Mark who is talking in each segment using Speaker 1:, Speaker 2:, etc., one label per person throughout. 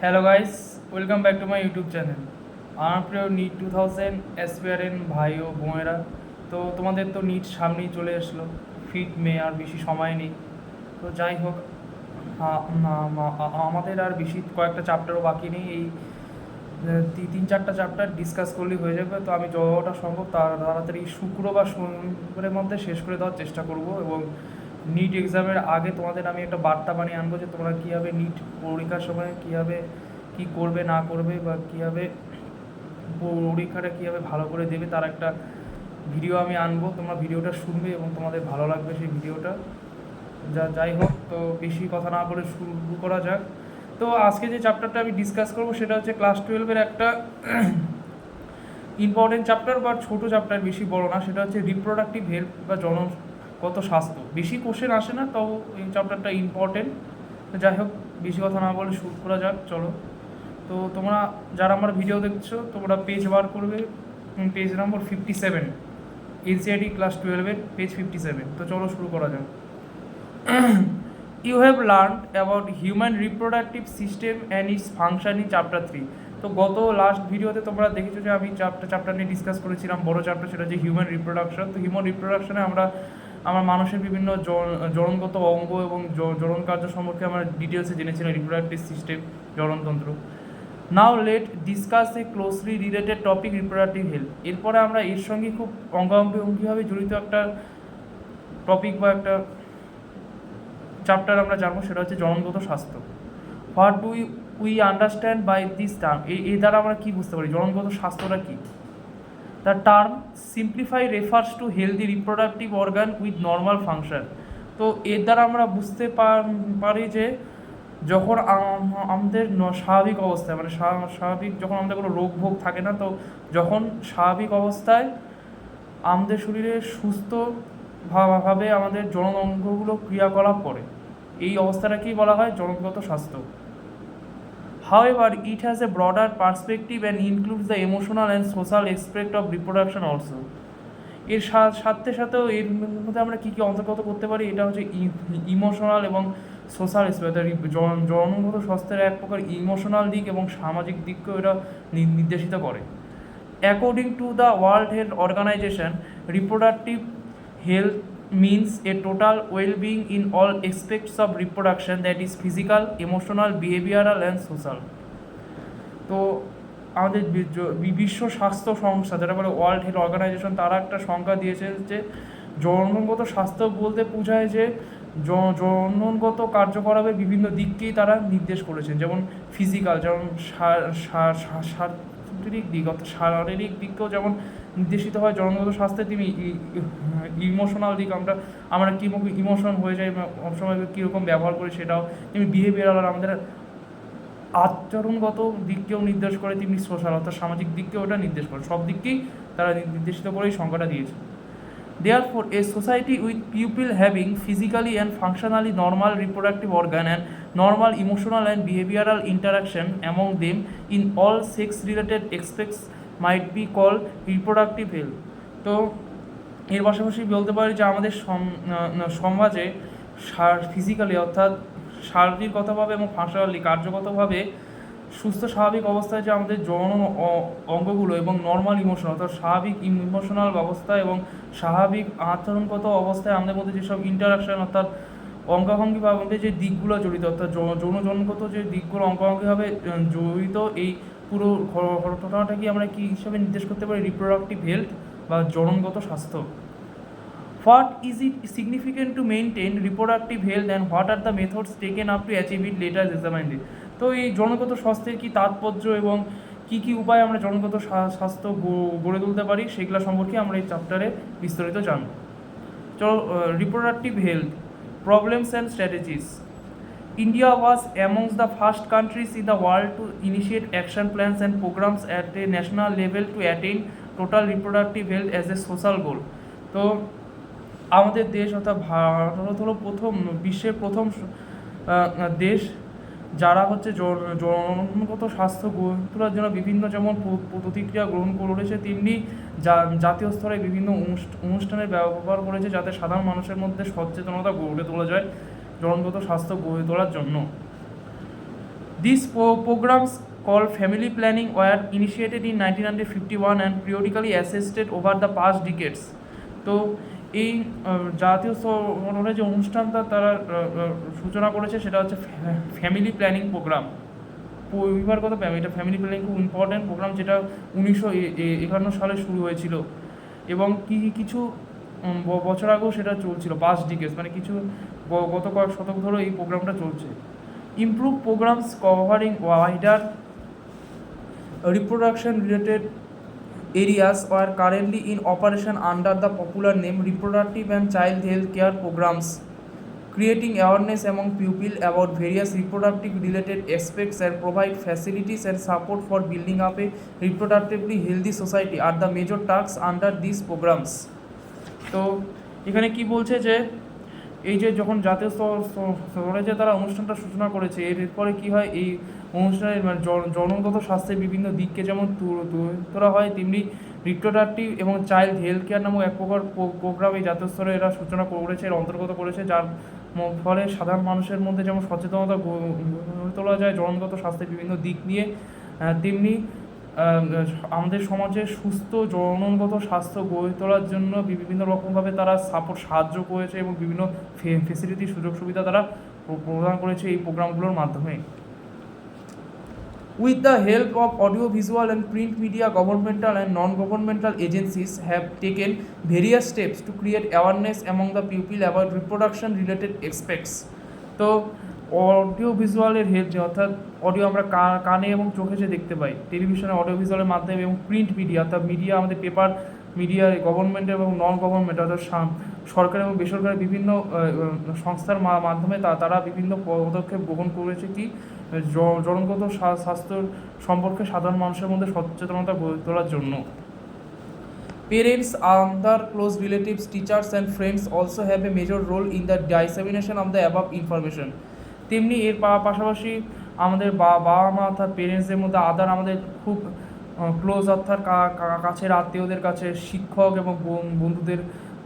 Speaker 1: Hello guys, welcome back to my YouTube channel. আমার প্রিয় NEET 2000 অ্যাসপিয়ারেন্ট ভাই ও বোনেরা, তো তোমাদের তো নিট সামনেই চলে আসলো। ফিফথ মে, আর বেশি সময় নেই। তো যাই হোক, আমাদের আর বেশি কয়েকটা চ্যাপ্টারও বাকি নেই। এই তিন চারটা চ্যাপ্টার ডিসকাস করলেই হয়ে যাবে। তো আমি যতটা সম্ভব তাড়াতাড়ি শুক্র বা শনিবারের মধ্যে শেষ করে দেওয়ার চেষ্টা করব, এবং নিট এক্সামের আগে তোমাদের আমি একটা বার্তা বানিয়ে আনবো যে তোমরা কীভাবে নিট পরীক্ষার সময় কীভাবে কী করবে না করবে, বা কীভাবে পরীক্ষাটা কীভাবে ভালো করে দেবে, তার একটা ভিডিও আমি আনবো। তোমরা ভিডিওটা শুনবে এবং তোমাদের ভালো লাগবে সেই ভিডিওটা। যাই হোক, তো বেশি কথা না বলে শুরু করা যাক। তো আজকে যে চ্যাপ্টারটা আমি ডিসকাস করবো সেটা হচ্ছে ক্লাস 12-এর একটা ইম্পর্টেন্ট চ্যাপ্টার, বা ছোটো চ্যাপ্টার, বেশি বড় না। সেটা হচ্ছে রিপ্রোডাক্টিভ হেলথ বা জনগত স্বাস্থ্য। বেশি কোশ্চেন আসে না, তাও এই চ্যাপ্টারটা ইম্পর্টেন্ট। যাই হোক, বেশি কথা না বলে শুরু করা যাক, চলো। তো তোমরা যারা আমার ভিডিও দেখছো, তোমরা পেজ বার করবে, পেজ নম্বর 57, এনসিআরটি ক্লাস 12-এর পেজ 57। তো চলো শুরু করা যাক। You have learned about human reproductive system and its function in chapter 3. তো গত লাস্ট ভিডিওতে তোমরা দেখেছো যে আমি চ্যাপ্টার নিয়ে ডিসকাস করেছিলাম, বড় চ্যাপ্টার, সেটা হচ্ছে হিউম্যান রিপ্রোডাকশন। তো হিউম্যান রিপ্রোডাকশনে আমরা আমার মানুষের বিভিন্ন জননগত অঙ্গ এবং জনন কার্য সম্পর্কে আমরা ডিটেলসে জেনেছিলাম, রিপ্রোডাক্টিভ সিস্টেম, জননতন্ত্র। Now let discuss a closely related topic, reproductive health. এরপরে আমরা এর সঙ্গে খুব অঙ্গাঙ্গিভাবে জড়িত একটা টপিক বা একটা চ্যাপ্টার আমরা জানবো, সেটা হচ্ছে জননগত স্বাস্থ্য। What do we understand by this term? এই দ্বারা আমরা কী বুঝতে পারি, জননগত স্বাস্থ্যটা কী? The term simplify refers to healthy reproductive organ with normal function. তো এর দ্বারা আমরা বুঝতে পারি যে যখন আমাদের স্বাভাবিক অবস্থায়, মানে স্বাভাবিক যখন আমাদের কোনো রোগ ভোগ থাকে না, তো যখন স্বাভাবিক অবস্থায় আমাদের শরীরে সুস্থভাবে আমাদের জনন অঙ্গগুলো ক্রিয়াকলাপ করে, এই অবস্থাটাকেই বলা হয় জননগত স্বাস্থ্য। However, it has a broader perspective and includes the emotional and social aspect of reproduction also. এর সাথেও এর মধ্যে আমরা কী কী অন্তর্গত করতে পারি, এটা হচ্ছে ইমোশনাল এবং সোশ্যাল এসপেক্ট। জনগত স্বাস্থ্যের এক প্রকার ইমোশনাল দিক এবং সামাজিক দিককেও এটা নির্দেশিত করে। According to the World Health Organization, reproductive health means a total well-being in all aspects of reproduction, that is physical, emotional, behavioral and social. তো আমাদের বিশ্ব স্বাস্থ্য সংস্থা, যেটা বলে ওয়ার্ল্ড হেলথ অর্গানাইজেশন, তারা একটা সংজ্ঞা দিয়েছে যে জননগত স্বাস্থ্য বলতে বোঝায় যে জননগত কার্যকলাপের বিভিন্ন দিককেই তারা নির্দেশ করেছেন, যেমন ফিজিক্যাল, যেমন শারীরিক দিক, অর্থাৎ শারীরিক দিককেও যেমন নির্দেশিত হয় জনগত স্বাস্থ্যের, তিনি ইমোশনাল দিক, আমরা কীরকম ইমোশন হয়ে যাই, অনেক সময় কীরকম ব্যবহার করি সেটাও, তেমনি বিহেভিয়ারাল, আমাদের আচরণগত দিককেও নির্দেশ করে, তেমনি সোশ্যাল অর্থাৎ সামাজিক দিককেও ওটা নির্দেশ করে। সব দিককেই তারা নির্দেশিত করে এই সংখ্যাটা দিয়েছে। Therefore, a society with people having physically and functionally normal reproductive organ and normal emotional and behavioral interaction among them in all sex-related aspects might be called reproductive health. তো এর পাশাপাশি বলতে পারি যে আমাদের সমাজে ফিজিক্যালি অর্থাৎ শারীরিকগতভাবে এবং ফাংশনালি কার্যগতভাবে সুস্থ স্বাভাবিক অবস্থায় যে আমাদের যৌন অঙ্গগুলো এবং নর্মাল ইমোশন অর্থাৎ স্বাভাবিক ইমোশনাল অবস্থা এবং স্বাভাবিক আচরণগত অবস্থায় আমাদের মধ্যে যেসব ইন্টারাকশান অর্থাৎ অঙ্গাঙ্গিভাবে যে দিকগুলো জড়িত, অর্থাৎ যৌনজনগত যে দিকগুলো অঙ্গাঙ্গিভাবে জড়িত, এই পুরো ঘটনাটাকে আমরা কী হিসাবে নির্দেশ করতে পারি, রিপ্রোডাক্টিভ হেলথ বা জননগত স্বাস্থ্য। What is it significant to maintain reproductive health and what are the methods taken up to achieve it? Later examined. তো এই জনগত স্বাস্থ্যের কী তাৎপর্য এবং কী কী উপায়ে আমরা জনগত স্বাস্থ্য গড়ে তুলতে পারি, সেগুলো সম্পর্কে আমরা এই চ্যাপ্টারে বিস্তারিত জানব। চলো, reproductive health problems and strategies. India was amongst the first countries in the world to initiate action plans and programs at a national level to attain total reproductive health as a social goal. তো আমাদের দেশ অর্থাৎ ভারত হলো বিশ্বের প্রথম দেশ যারা হচ্ছে জনগত স্বাস্থ্য গড়ে তোলার জন্য বিভিন্ন যেমন প্রতিক্রিয়া গ্রহণ করেছে, তেমনি জাতীয় স্তরে বিভিন্ন অনুষ্ঠানের ব্যবহার করেছে, যাতে সাধারণ মানুষের মধ্যে সচেতনতা গড়ে তোলা যায় জনগত স্বাস্থ্য গড়ে তোলার জন্য। These programs called family planning were initiated in 1951 and periodically assessed over the past decades. তো এই জাতীয় স্তরে যে অনুষ্ঠানটা তারা সূচনা করেছে সেটা হচ্ছে ফ্যামিলি প্ল্যানিং প্রোগ্রাম। পরিবারগত এটা ফ্যামিলি প্ল্যানিং খুব ইম্পর্ট্যান্ট প্রোগ্রাম, যেটা 1951 সালে শুরু হয়েছিল এবং কিছু বছর আগেও সেটা চলছিল, 5 ডিকেডস, মানে কিছু গত কয়েক শতক ধরে এই প্রোগ্রামটা চলছে। Improve programs covering wider reproduction related areas are currently in operation under the popular name reproductive and child health care programs, creating awareness among pupils about various reproductive related aspects and provide facilities and support for building up a reproductively healthy society are the major tasks under these programs. তো এখানে কি বলছে যে এই যে যখন জাতীয় স্তরে যে তারা অনুষ্ঠানটা সূচনা করেছে, এরপরে কি হয়, এই অনুষ্ঠানের মানে জনগত স্বাস্থ্যের বিভিন্ন দিককে যেমন তোলা হয়, তেমনি রিপ্রোডাক্টিভ এবং চাইল্ড হেলথ কেয়ার নামক এক প্রকার প্রোগ্রাম এই জাতীয় স্তরে এরা সূচনা করেছে, এর অন্তর্গত করেছে, যার ফলে সাধারণ মানুষের মধ্যে যেমন সচেতনতা গড়ে তোলা যায় জনগত স্বাস্থ্যের বিভিন্ন দিক নিয়ে, তেমনি আমাদের সমাজে সুস্থ জনগত স্বাস্থ্য গড়ে তোলার জন্য বিভিন্ন রকমভাবে তারা সাহায্য করেছে এবং বিভিন্ন ফেসিলিটি সুযোগ সুবিধা তারা প্রদান করেছে এই প্রোগ্রামগুলোর মাধ্যমে। With the help of audio-visual and print media, governmental and non-governmental agencies have taken various steps to create awareness among the people about reproduction-related aspects. তো অডিও ভিজুয়ালের হেল্প, অর্থাৎ অডিও আমরা কানে এবং চোখে যে দেখতে পাই, টেলিভিশনে অডিও ভিজুয়ালের মাধ্যমে, এবং প্রিন্ট মিডিয়া অর্থাৎ মিডিয়া আমাদের পেপার মিডিয়া, গভর্নমেন্ট এবং নন গভর্নমেন্ট অর্থাৎ সরকারি এবং বেসরকারি বিভিন্ন সংস্থার মাধ্যমে তারা বিভিন্ন পদক্ষেপ গ্রহণ করেছে কি জনগত স্বাস্থ্য সম্পর্কে সাধারণ মানুষের মধ্যে সচেতনতা গড়ে তোলার জন্য। Parents, other close relatives, teachers and friends also have a major role in the dissemination of the above information. তেমনি এর পাশাপাশি আমাদের বাবা মা অর্থাৎ পেরেন্টসদের মধ্যে আমাদের খুব ক্লোজ অর্থাৎ কাছের আত্মীয়দের কাছে, শিক্ষক এবং বন্ধুদের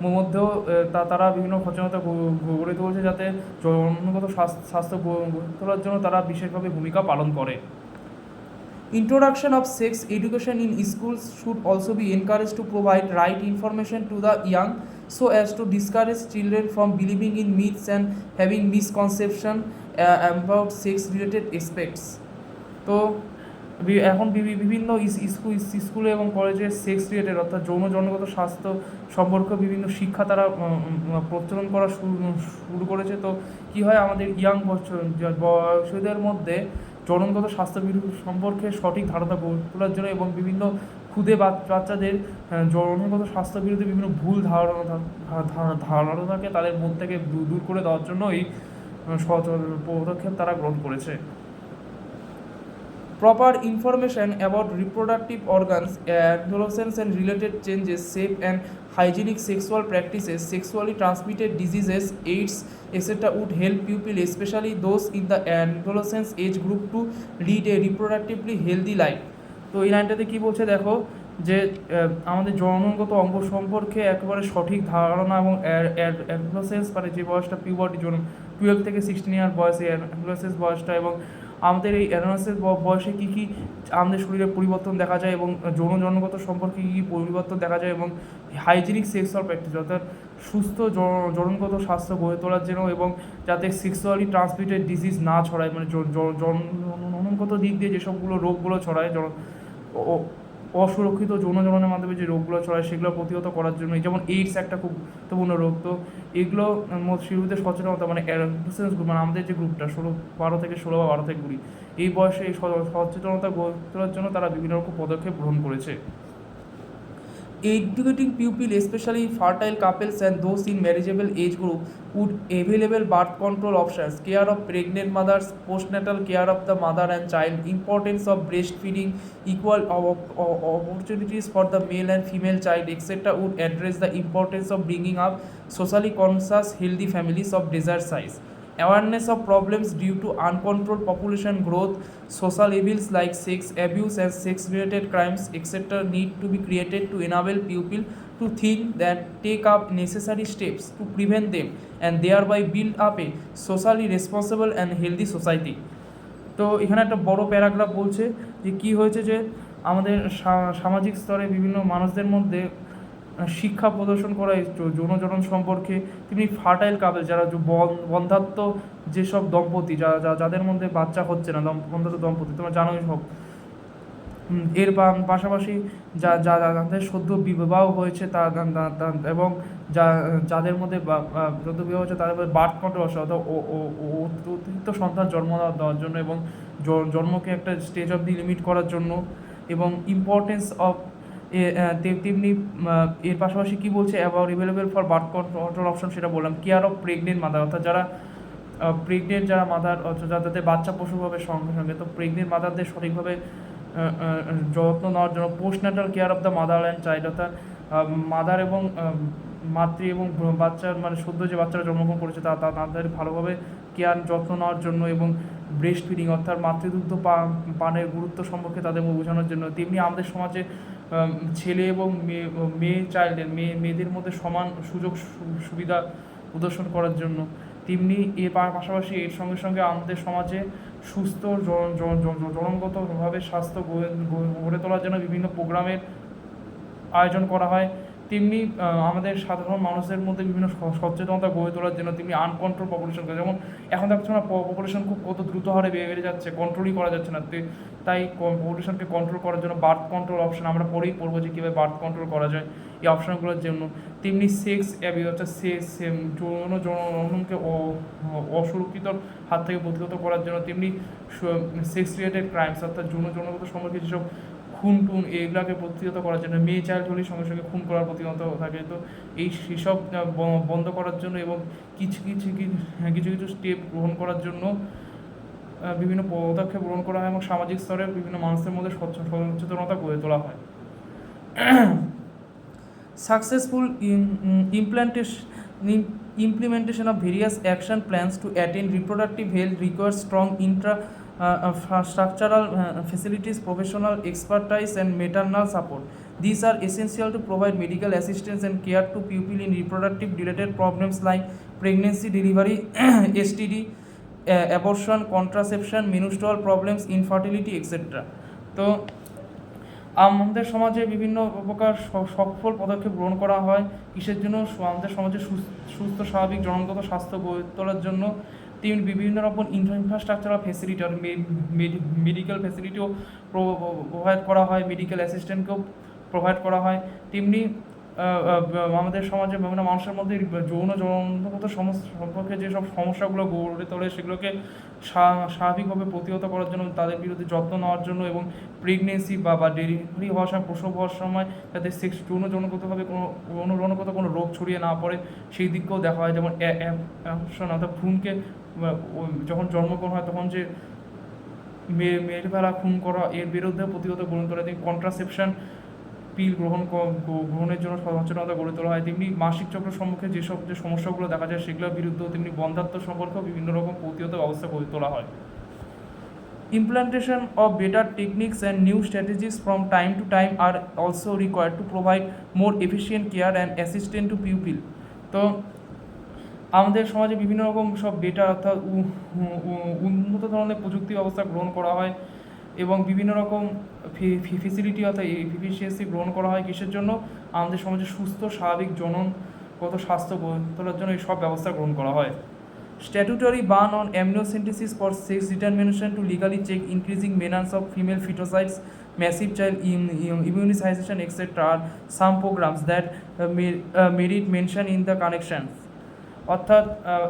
Speaker 1: মধ্যেও তারা বিভিন্ন সচেতনতা গড়ে তুলছে, যাতে জনগত স্বাস্থ্য গড়ে তোলার জন্য তারা বিশেষভাবে ভূমিকা পালন করে। Introduction of sex education in schools should also be encouraged to provide right information to the young so as to discourage children from believing in myths and having misconception about sex related aspects. তো এখন বিভিন্ন স্কুলে এবং কলেজে sex related অর্থাৎ জনগত স্বাস্থ্য সম্পর্কে বিভিন্ন শিক্ষা তারা প্রচলন করা শুরু করেছে। তো কি হয়, আমাদের ইয়াং বয়সীদের মধ্যে জনগত স্বাস্থ্যবিধি সম্পর্কে সঠিক ধারণা গড়ে তোলার জন্য এবং বিভিন্ন ক্ষুদে বাচ্চাদের জনগত স্বাস্থ্য বিরুদ্ধে বিভিন্ন ভুল ধারণাকে তাদের মন থেকে দূর করে দেওয়ার জন্য এই পদক্ষেপ তারা গ্রহণ করেছে। Proper information about reproductive organs, adolescence and related changes, safe and hygienic sexual practices, sexually transmitted diseases, AIDS, etc. would help people, especially those in the adolescence age group, to lead a reproductively healthy life. তো এই লাইনটাতে কী বলছে দেখো, যে আমাদের জনগত অঙ্গ সম্পর্কে একেবারে সঠিক ধারণা এবং অ্যাডোলেসেন্স মানে যে বয়সটা পিউবার্টি, 12 থেকে 16 ইয়ার বয়সে অ্যাডোলেসেন্স বয়সটা, এবং আমাদের এই অ্যাডোলেসেন্স বয়সে কী কী আমাদের শরীরে পরিবর্তন দেখা যায় এবং জনগত সম্পর্কে কী কী পরিবর্তন দেখা যায়, এবং হাইজিনিক সেক্সুয়াল প্র্যাকটিস অর্থাৎ সুস্থ জনগত স্বাস্থ্য গড়ে তোলার জন্য, এবং যাতে সেক্সুয়ালি ট্রান্সমিটেড ডিজিজ না ছড়ায়, মানে জনগত দিক দিয়ে যেসবগুলো রোগগুলো ছড়ায়, অসুরক্ষিত যৌনজননের মাধ্যমে যে রোগগুলো ছড়ায় সেগুলো প্রতিহত করার জন্য, যেমন এইডস একটা খুব গুরুত্বপূর্ণ রোগ। তো এগুলো শিশুদের সচেতনতা মানে অ্যাডোলেসেন্স গ্রুপ, মানে আমাদের যে গ্রুপটা 12 থেকে 16 বা 12 থেকে 20 এই বয়সে এই সচেতনতা গড়ে তোলার জন্য তারা বিভিন্ন রকম পদক্ষেপ গ্রহণ করেছে। Educating people, especially fertile couples and those in marriageable age group, would available birth control options, care of pregnant mothers, postnatal care of the mother and child, importance of breastfeeding, equal opportunities for the male and female child, etc. would address the importance of bringing up socially conscious, healthy families of desired size. Awareness of problems due to uncontrolled population growth, social evils like sex abuse and sex-related crimes, etc. need to be created to enable people to think that take up necessary steps to prevent them and thereby build up a socially responsible and healthy society. তো এখানে একটা বড় paragraph বলছে যে কী হয়েছে, যে আমাদের সামাজিক স্তরে বিভিন্ন মানুষদের মধ্যে শিক্ষা প্রদর্শন করা এই যৌনজনন সম্পর্কে, তেমনি ফার্টাইল কাপল যারা বন্ধাত্ম যেসব দম্পতি যাদের মধ্যে বাচ্চা হচ্ছে না, বন্ধাত্ম দম্পতি তোমরা জানোই সব। এর পাশাপাশি যাদের সদ্য বিবাহ হয়েছে এবং যাদের মধ্যে সদ্য বিবাহ হয়েছে তাদের মধ্যে বার্থ কন্ট্রোল অর্থাৎ অতিরিক্ত সন্তান জন্ম দেওয়ার জন্য এবং জন্মকে একটা স্টেজ অফ দি লিমিট করার জন্য, এবং ইম্পর্টেন্স অফ তেমনি এর পাশাপাশি কী বলছে about available for birth control option, সেটা বললাম। কেয়ার অফ প্রেগনেন্ট মাদার, অর্থাৎ যারা প্রেগনেন্ট যারা মাদার, অর্থাৎ যাদের বাচ্চা প্রসব হবে সঙ্গে সঙ্গে, তো প্রেগনেন্ট মাদারদের সঠিকভাবে যত্ন নেওয়ার জন্য postnatal care of the mother and child, অর্থাৎ মাদার এবং মাতৃ এবং বাচ্চার মানে সদ্য যে বাচ্চারা জন্মগ্রহণ করেছে তাদের ভালোভাবে কেয়ার যত্ন নেওয়ার জন্য, এবং ব্রেস্ট ফিডিং অর্থাৎ মাতৃদুগ্ধ পানের গুরুত্ব সম্পর্কে তাদের বোঝানোর জন্য। তেমনি আমাদের সমাজে ছেলে এবং চাইল্ডের মেয়েদের মধ্যে সমান সুযোগ সুবিধা প্রদর্শন করার জন্য। তেমনি এর পাশাপাশি এর সঙ্গে সঙ্গে আমাদের সমাজে সুস্থ জনগতভাবে স্বাস্থ্য গড়ে তোলার জন্য বিভিন্ন প্রোগ্রামের আয়োজন করা হয়। তেমনি আমাদের সাধারণ মানুষদের মধ্যে বিভিন্ন সচেতনতা গড়ে তোলার জন্য, তেমনি আনকন্ট্রোল পপুলেশন, যেমন এখন দেখছো না পপুলেশন খুব কত দ্রুত হারে বেড়ে যাচ্ছে, কন্ট্রোলই করা যাচ্ছে না। তাই পপুলেশনকে কন্ট্রোল করার জন্য বার্থ কন্ট্রোল অপশন আমরা পরেই পড়বো যে কীভাবে বার্থ কন্ট্রোল করা যায় এই অপশনগুলোর জন্য। তেমনি সেক্স অ্যাবিউজ অর্থাৎ যৌনকে অসুরক্ষিত হাত থেকে প্রতিহত করার জন্য, তেমনি সেক্স রিলেটেড ক্রাইমস অর্থাৎ যৌনগত সম্পর্কে যেসব খুন টুন এগুলাকে প্রতিহত করার জন্য, মেয়ে চাইল্ড হলেই সঙ্গে সঙ্গে খুন করার প্রতিহত থাকে। তো এই সেসব বন্ধ করার জন্য এবং কিছু স্টেপ গ্রহণ করার জন্য বিভিন্ন পদক্ষেপ গ্রহণ করা হয় এবং সামাজিক স্তরে বিভিন্ন মানুষের মধ্যে সচেতনতা গড়ে তোলা হয়। Successful implementation of various action plans to attain reproductive health requires strong structural facilities, professional expertise, and maternal support. These are essential to provide medical assistance and care to people in reproductive related problems like pregnancy, delivery, STD, abortion, contraception, menstrual problems, infertility, etc. তো আমাদের সমাজে বিভিন্ন প্রকার সফল পদক্ষেপ গ্রহণ করা হয় কিসের জন্য, আমাদের সমাজে সুস্থ স্বাভাবিক জনগত স্বাস্থ্য গড়ে তোলার জন্য। তেমনি বিভিন্ন রকম ইনফ্রাস্ট্রাকচারাল ফেসিলিটি আর মেডিকেল ফেসিলিটিও প্রোভাইড করা হয়, মেডিকেল অ্যাসিস্ট্যান্টকেও প্রোভাইড করা হয়। তেমনি আমাদের সমাজে বিভিন্ন মানুষের মধ্যে যৌনগত সমস্যা সম্পর্কে যেসব সমস্যাগুলো গড়ে তোলে সেগুলোকে স্বাভাবিকভাবে প্রতিহত করার জন্য, তাদের বিরুদ্ধে যত্ন নেওয়ার জন্য, এবং প্রেগনেন্সি বা ডেলিভারি হওয়ার সময়, প্রসব হওয়ার সময় যাতে যৌনগতভাবে কোনো রোগ ছড়িয়ে না পড়ে সেই দিককেও দেখা হয়। যেমন অর্থাৎ ভ্রূণকে যখন জন্মগ্রহণ হয় তখন যে মেয়ের বেলা খুন করা, এর বিরুদ্ধে প্রতিহত গ্রহণ করা, কন্ট্রাসেপশন পিল গ্রহণের জন্য সচেতনতা গড়ে তোলা হয়। তেমনি মাসিক চক্র সম্মুখে যে সমস্যাগুলো দেখা যায় সেগুলোর বিরুদ্ধেও, তেমনি বন্ধাত্ম সম্পর্কেও বিভিন্ন রকম প্রতিহত ব্যবস্থা গড়ে তোলা হয়। Implementation of better techniques and new strategies from time to time are also required to provide more efficient care and assistance to pupil. তো আমাদের সমাজে বিভিন্ন রকম সব বেটার অর্থাৎ উন্নত ধরনের প্রযুক্তি ব্যবস্থা গ্রহণ করা হয় এবং বিভিন্ন রকম ফেসিলিটি অর্থাৎ এফিসিয়েন্সি গ্রহণ করা হয় কিসের জন্য, আমাদের সমাজে সুস্থ স্বাভাবিক জনগত স্বাস্থ্য গড়ে তোলার জন্য এই সব ব্যবস্থা গ্রহণ করা হয়। Statutory ban on amniocentesis for sex determination to legally check increasing menace of female fetocytes, massive child immunization, etc. are some programs that merit mention in the connections. অর্থাৎ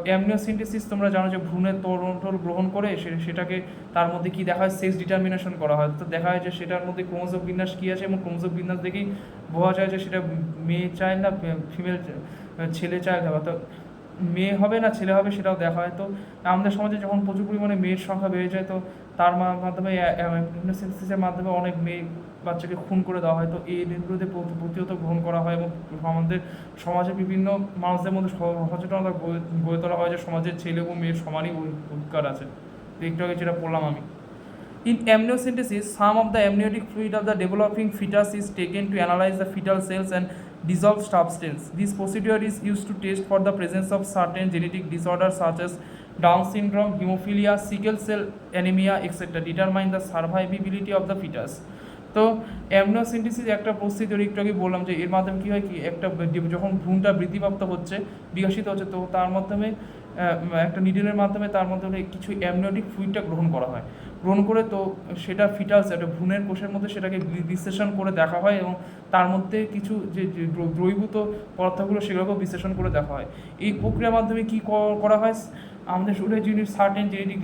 Speaker 1: অ্যামনিওসেন্টেসিস তোমরা জানো যে ভ্রূণের তরল গ্রহণ করে সেটাকে তার মধ্যে কি দেখা হয়, সেক্স ডিটারমিনেশন করা হয়। তো দেখা হয় যে সেটার মধ্যে ক্রোমোজোম বিন্যাস কী আছে এবং ক্রোমোজোম বিন্যাস দেখেই বোঝা যায় যে সেটা মেয়ে চাইল্ড না ফিমেল ছেলে চাইল্ড হবে, তো মেয়ে হবে না ছেলে হবে সেটাও দেখা হয়। তো আমাদের সমাজে যখন প্রচুর পরিমাণে মেয়ের সংখ্যা বেড়ে যায়, তো তার মাধ্যমে অ্যামনিওসেন্টেসিসের মাধ্যমে অনেক মেয়ে বাচ্চাকে খুন করে দেওয়া হয়। তো এই বিরুদ্ধে প্রতিহত গ্রহণ করা হয় এবং আমাদের সমাজে বিভিন্ন মানুষদের মধ্যে সচেতনতা গড়ে তোলা হয় যে সমাজের ছেলে এবং মেয়ের সমানই অধিকার আছে। তো একটু আগে যেটা বললাম আমি, in amniocentesis some of the amniotic fluid of the developing fetus is taken to analyze the fetal cells and dissolved substance. This procedure is used to test for the presence of certain genetic disorders such as Down syndrome, haemophilia, sickle cell anaemia etcetera determine the survivability of the foetus. তো amniocentesis একটা পরিস্থিতি একটু আগে বললাম যে এর মাধ্যমে কী হয় কি একটা যখন ভ্রূণটা বৃদ্ধিপ্রাপ্ত হচ্ছে, বিকশিত হচ্ছে, তো তার মাধ্যমে একটা নিডলের মাধ্যমে তার মাধ্যমে কিছু অ্যামনিওটিক ফ্লুইডটা গ্রহণ করা হয়। গ্রহণ করে তো সেটা ফিটাস একটা ভ্রূণের কোষের মধ্যে সেটাকে বিশ্লেষণ করে দেখা হয় এবং তার মধ্যে কিছু যে দ্রবীভূত পদার্থগুলো সেগুলোকেও বিশ্লেষণ করে দেখা হয়। এই প্রক্রিয়ার মাধ্যমে কী করা হয়, আমাদের শরীরে যিনি সার্টেন জেনেটিক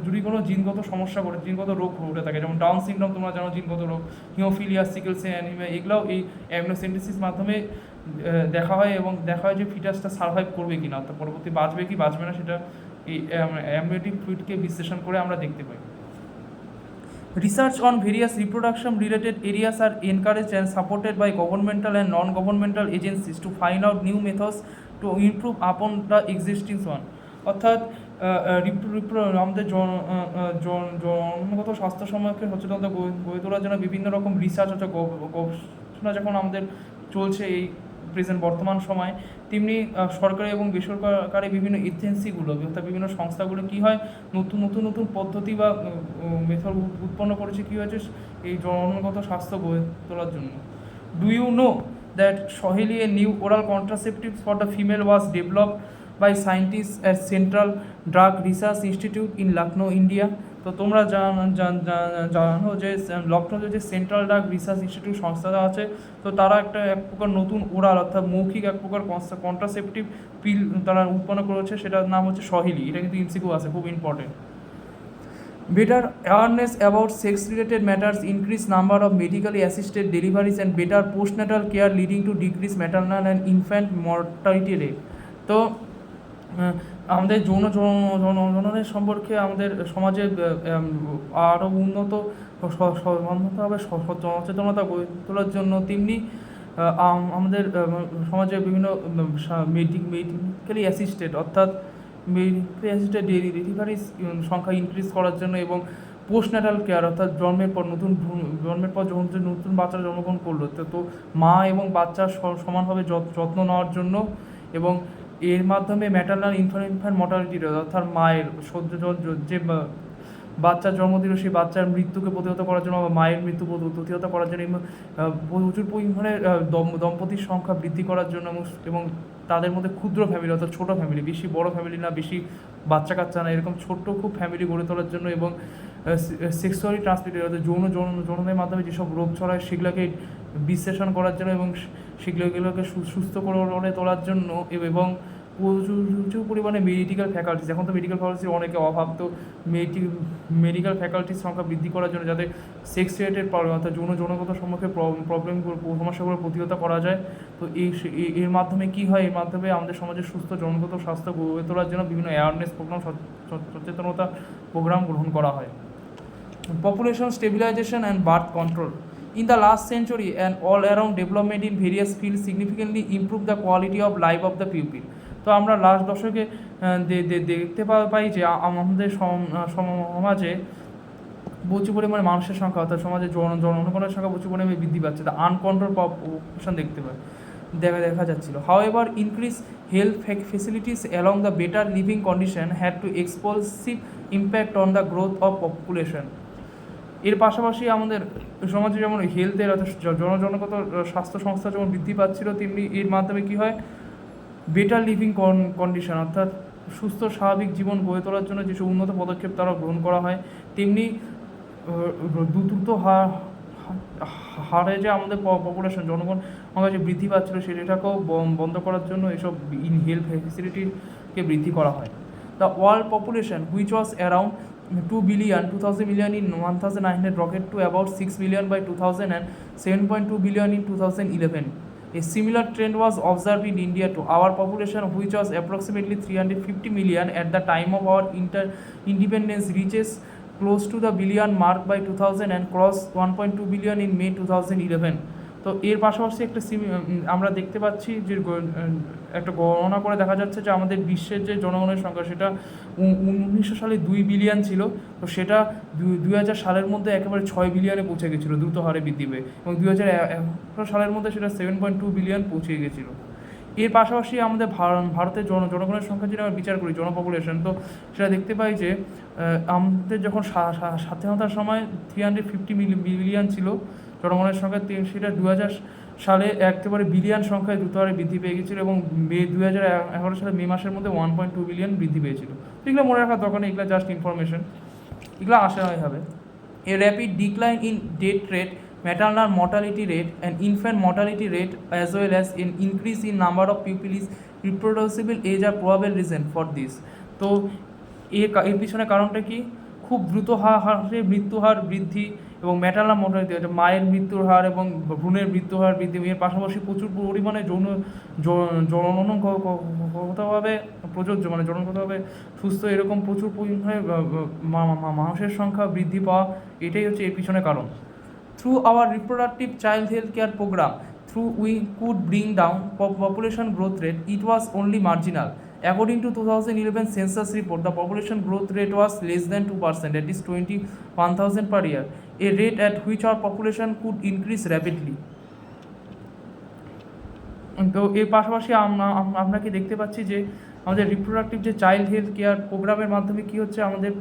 Speaker 1: যদি কোনো জিনগত সমস্যা করে, জিনগত রোগ ঘটে থাকে, যেমন ডাউন সিনড্রোম তোমরা জানো জিনগত রোগ, হিমোফিলিয়া, সিকেল সেল অ্যানিমিয়া, এগুলোও এই অ্যামনিওসেন্টেসিস মাধ্যমে দেখা হয় এবং দেখা হয় যে ফিটাসটা সার্ভাইভ করবে কি না, অর্থাৎ পরবর্তী বাঁচবে কি বাঁচবে না সেটা এই অ্যামনিওটিক ফ্লুইডকে বিশ্লেষণ করে আমরা দেখতে পাই। Research on various reproduction related areas are encouraged and supported by governmental and non-governmental agencies to find out new methods to improve upon the existing one. অর্থাৎ আমাদের জনগত স্বাস্থ্য সম্পর্কে সচেতনতা গড়ে তোলার জন্য বিভিন্ন রকম রিসার্চ হচ্ছে, গবেষণা যখন আমাদের চলছে এই প্রেজেন্ট বর্তমান সময়, তেমনি সরকারি এবং বেসরকারি বিভিন্ন এজেন্সিগুলো অর্থাৎ বিভিন্ন সংস্থাগুলো কী হয় নতুন নতুন নতুন পদ্ধতি বা মেথড উৎপন্ন করেছে কী হয়েছে এই জনগত স্বাস্থ্য গড়ে তোলার জন্য। Do you know that Saheli a new oral contraceptive for the female was developed by scientist at Central Drug Research Institute in Lucknow, India. তো তোমরা জানো যে লখনৌতে যে সেন্ট্রাল ড্রাগ রিসার্চ ইনস্টিটিউট সংস্থাটা আছে, তো তারা এক প্রকার নতুন ওরাল অর্থাৎ মৌখিক এক প্রকার কন্ট্রাসেপটিভ পিল তারা উৎপন্ন করেছে, সেটার নাম হচ্ছে সহেলি। এটা কিন্তু এমসিকিউ আছে, খুব important. Better awareness about sex-related matters, increased number of medically assisted deliveries and better postnatal care leading to decreased maternal and infant mortality rate. তো আমাদের জননের সম্পর্কে আমাদের সমাজে আরও উন্নতভাবে সচেতনতা গড়ে তোলার জন্য, তেমনি আমাদের সমাজে বিভিন্ন মেডিকেলি অ্যাসিস্টেড অর্থাৎ মেডিকেলি অ্যাসিস্টেড ডেলিভারির সংখ্যা ইনক্রিজ করার জন্য এবং পোস্টন্যাটাল কেয়ার অর্থাৎ জন্মের পর যখন নতুন বাচ্চা জন্মগ্রহণ করলো তো মা এবং বাচ্চার সমানভাবে যত্ন নেওয়ার জন্য এবং এর মাধ্যমে ম্যাটারনাল ইনফ্যান্ট মর্টালিটি রেট অর্থাৎ মায়ের যে বাচ্চার জন্ম দিল সেই বাচ্চার মৃত্যুকে প্রতিহত করার জন্য বা মায়ের মৃত্যু প্রতিহত করার জন্য প্রচুর পরিমাণে দম্পতির সংখ্যা বৃদ্ধি করার জন্য এবং তাদের মধ্যে ক্ষুদ্র ফ্যামিলি অর্থাৎ ছোটো ফ্যামিলি, বেশি বড় ফ্যামিলি না, বেশি বাচ্চা কাচ্চা না, এরকম ছোট্ট খুব ফ্যামিলি গড়ে তোলার জন্য এবং সেক্সুয়ালি ট্রান্সমিটেড অর্থাৎ যৌনের মাধ্যমে যেসব রোগ ছড়ায় সেগুলোকে বিশ্লেষণ করার জন্য এবং সেগুলোকে সুস্থ করে তোলার জন্য এবং প্রচুর পরিমাণে মেডিকেল ফ্যাকাল্টিস, এখন তো মেডিকেল ফ্যাকাল্টির অনেকে অভাব, তো মেডিকেল ফ্যাকাল্টির সংখ্যা বৃদ্ধি করার জন্য যাতে সেক্স রিলেটেড প্রবলেম অর্থাৎ যৌনগত সম্মুখে সমস্যাগুলো প্রতিহত করা যায়। তো এর মাধ্যমে কী হয়, এর মাধ্যমে আমাদের সমাজের সুস্থ যৌনগত স্বাস্থ্য গড়ে তোলার জন্য বিভিন্ন অ্যাওয়ারনেস প্রোগ্রাম, সচেতনতা প্রোগ্রাম গ্রহণ করা হয়। Population stabilization and birth control. In the last century, an all-around development in various fields significantly improved the quality of life of the pupil. তো আমরা লাস্ট দশকে দেখতে পাই যে আমাদের সমাজে প্রচুর পরিমাণে মানুষের সংখ্যা অর্থাৎ সমাজে জনগণের সংখ্যা প্রচুর পরিমাণে বৃদ্ধি পাচ্ছে, তা আনকন্ট্রোল পপুলেশন দেখা যাচ্ছিল। However, increased health facilities along the better living condition had to explosive impact on the growth of population. এর পাশাপাশি আমাদের সমাজে যেমন হেলথের অর্থাৎ জনগত স্বাস্থ্য সংস্থা যেমন বৃদ্ধি পাচ্ছিল, তেমনি এর মাধ্যমে কী হয় বেটার লিভিং কন্ডিশন অর্থাৎ সুস্থ স্বাভাবিক জীবন গড়ে তোলার জন্য যেসব উন্নত পদক্ষেপ তারা গ্রহণ করা হয়, তেমনি দ্রুত হারে যে আমাদের পপুলেশন জনগণ যে বৃদ্ধি পাচ্ছিল সেটাকেও বন্ধ করার জন্য এসব হেলথ ফ্যাসিলিটিকে বৃদ্ধি করা হয়। The world population which was around 2 billion in 1900 rocket to about 6 billion by 2000 and 7.2 billion in 2011. A similar trend was observed in India too. Our population, which was approximately 350 million at the time of our independence, reaches close to the billion mark by 2000 and crossed 1.2 billion in May 2011. তো এর পাশাপাশি আমরা দেখতে পাচ্ছি যে একটা গণনা করে দেখা যাচ্ছে যে আমাদের বিশ্বের যে জনগণের সংখ্যা সেটা 1900 সালে 2 বিলিয়ন ছিল, তো সেটা 2000 সালের মধ্যে একেবারে 6 বিলিয়নে পৌঁছে গেছিলো দ্রুত হারে বৃদ্ধি পেয়ে, এবং 2011 সালের মধ্যে সেটা 7.2 বিলিয়ন পৌঁছে গেছিলো। এর পাশাপাশি আমাদের ভারতের জনগণের সংখ্যা যদি আমরা বিচার করি, জনপপুলেশন, তো সেটা দেখতে পাই যে আমাদের যখন স্বাধীনতার সময় 350 বিলিয়ন ছিল জনগণের সংখ্যা, সেটা 2000 সালে একেবারে বিলিয়ন সংখ্যায় দ্রুত হারে বৃদ্ধি পেয়ে গেছিলো এবং 2011 সালে মে মাসের মধ্যে 1.2 বিলিয়ন বৃদ্ধি পেয়েছিল। তো এগুলো মনে রাখার দরকার নেই, এগুলো জাস্ট ইনফরমেশন, এগুলো আসা হবে। A rapid decline in death rate, maternal mortality rate, and infant mortality rate, as well as an increase in number of people is reproducible age are probable reason for this. তো এর পিছনে কারণটা কি? খুব দ্রুত হারে মৃত্যু হার বৃদ্ধি এবং ম্যাটারনাল মর্টালিটি, মায়ের মৃত্যুর হার এবং ভ্রূণের মৃত্যুর হার বৃদ্ধি, এর পাশাপাশি প্রচুর পরিমাণে জনগতভাবে প্রযোজ্য, মানে জনগতভাবে সুস্থ এরকম প্রচুর পরিমাণে মানুষের সংখ্যা বৃদ্ধি পাওয়া, এটাই হচ্ছে এর পিছনে কারণ। Through our reproductive child health care programme, through we could bring down population growth rate, it was only marginal. According to 2011 census report, the population growth rate was less than 2%, that is 21,000 per year, a rate at which our population could increase rapidly. তো এর পাশাপাশি আমরা কি দেখতে পাচ্ছি যে আমাদের reproductive যে চাইল্ড হেলথ কেয়ার প্রোগ্রামের মাধ্যমে কী হচ্ছে, আমাদের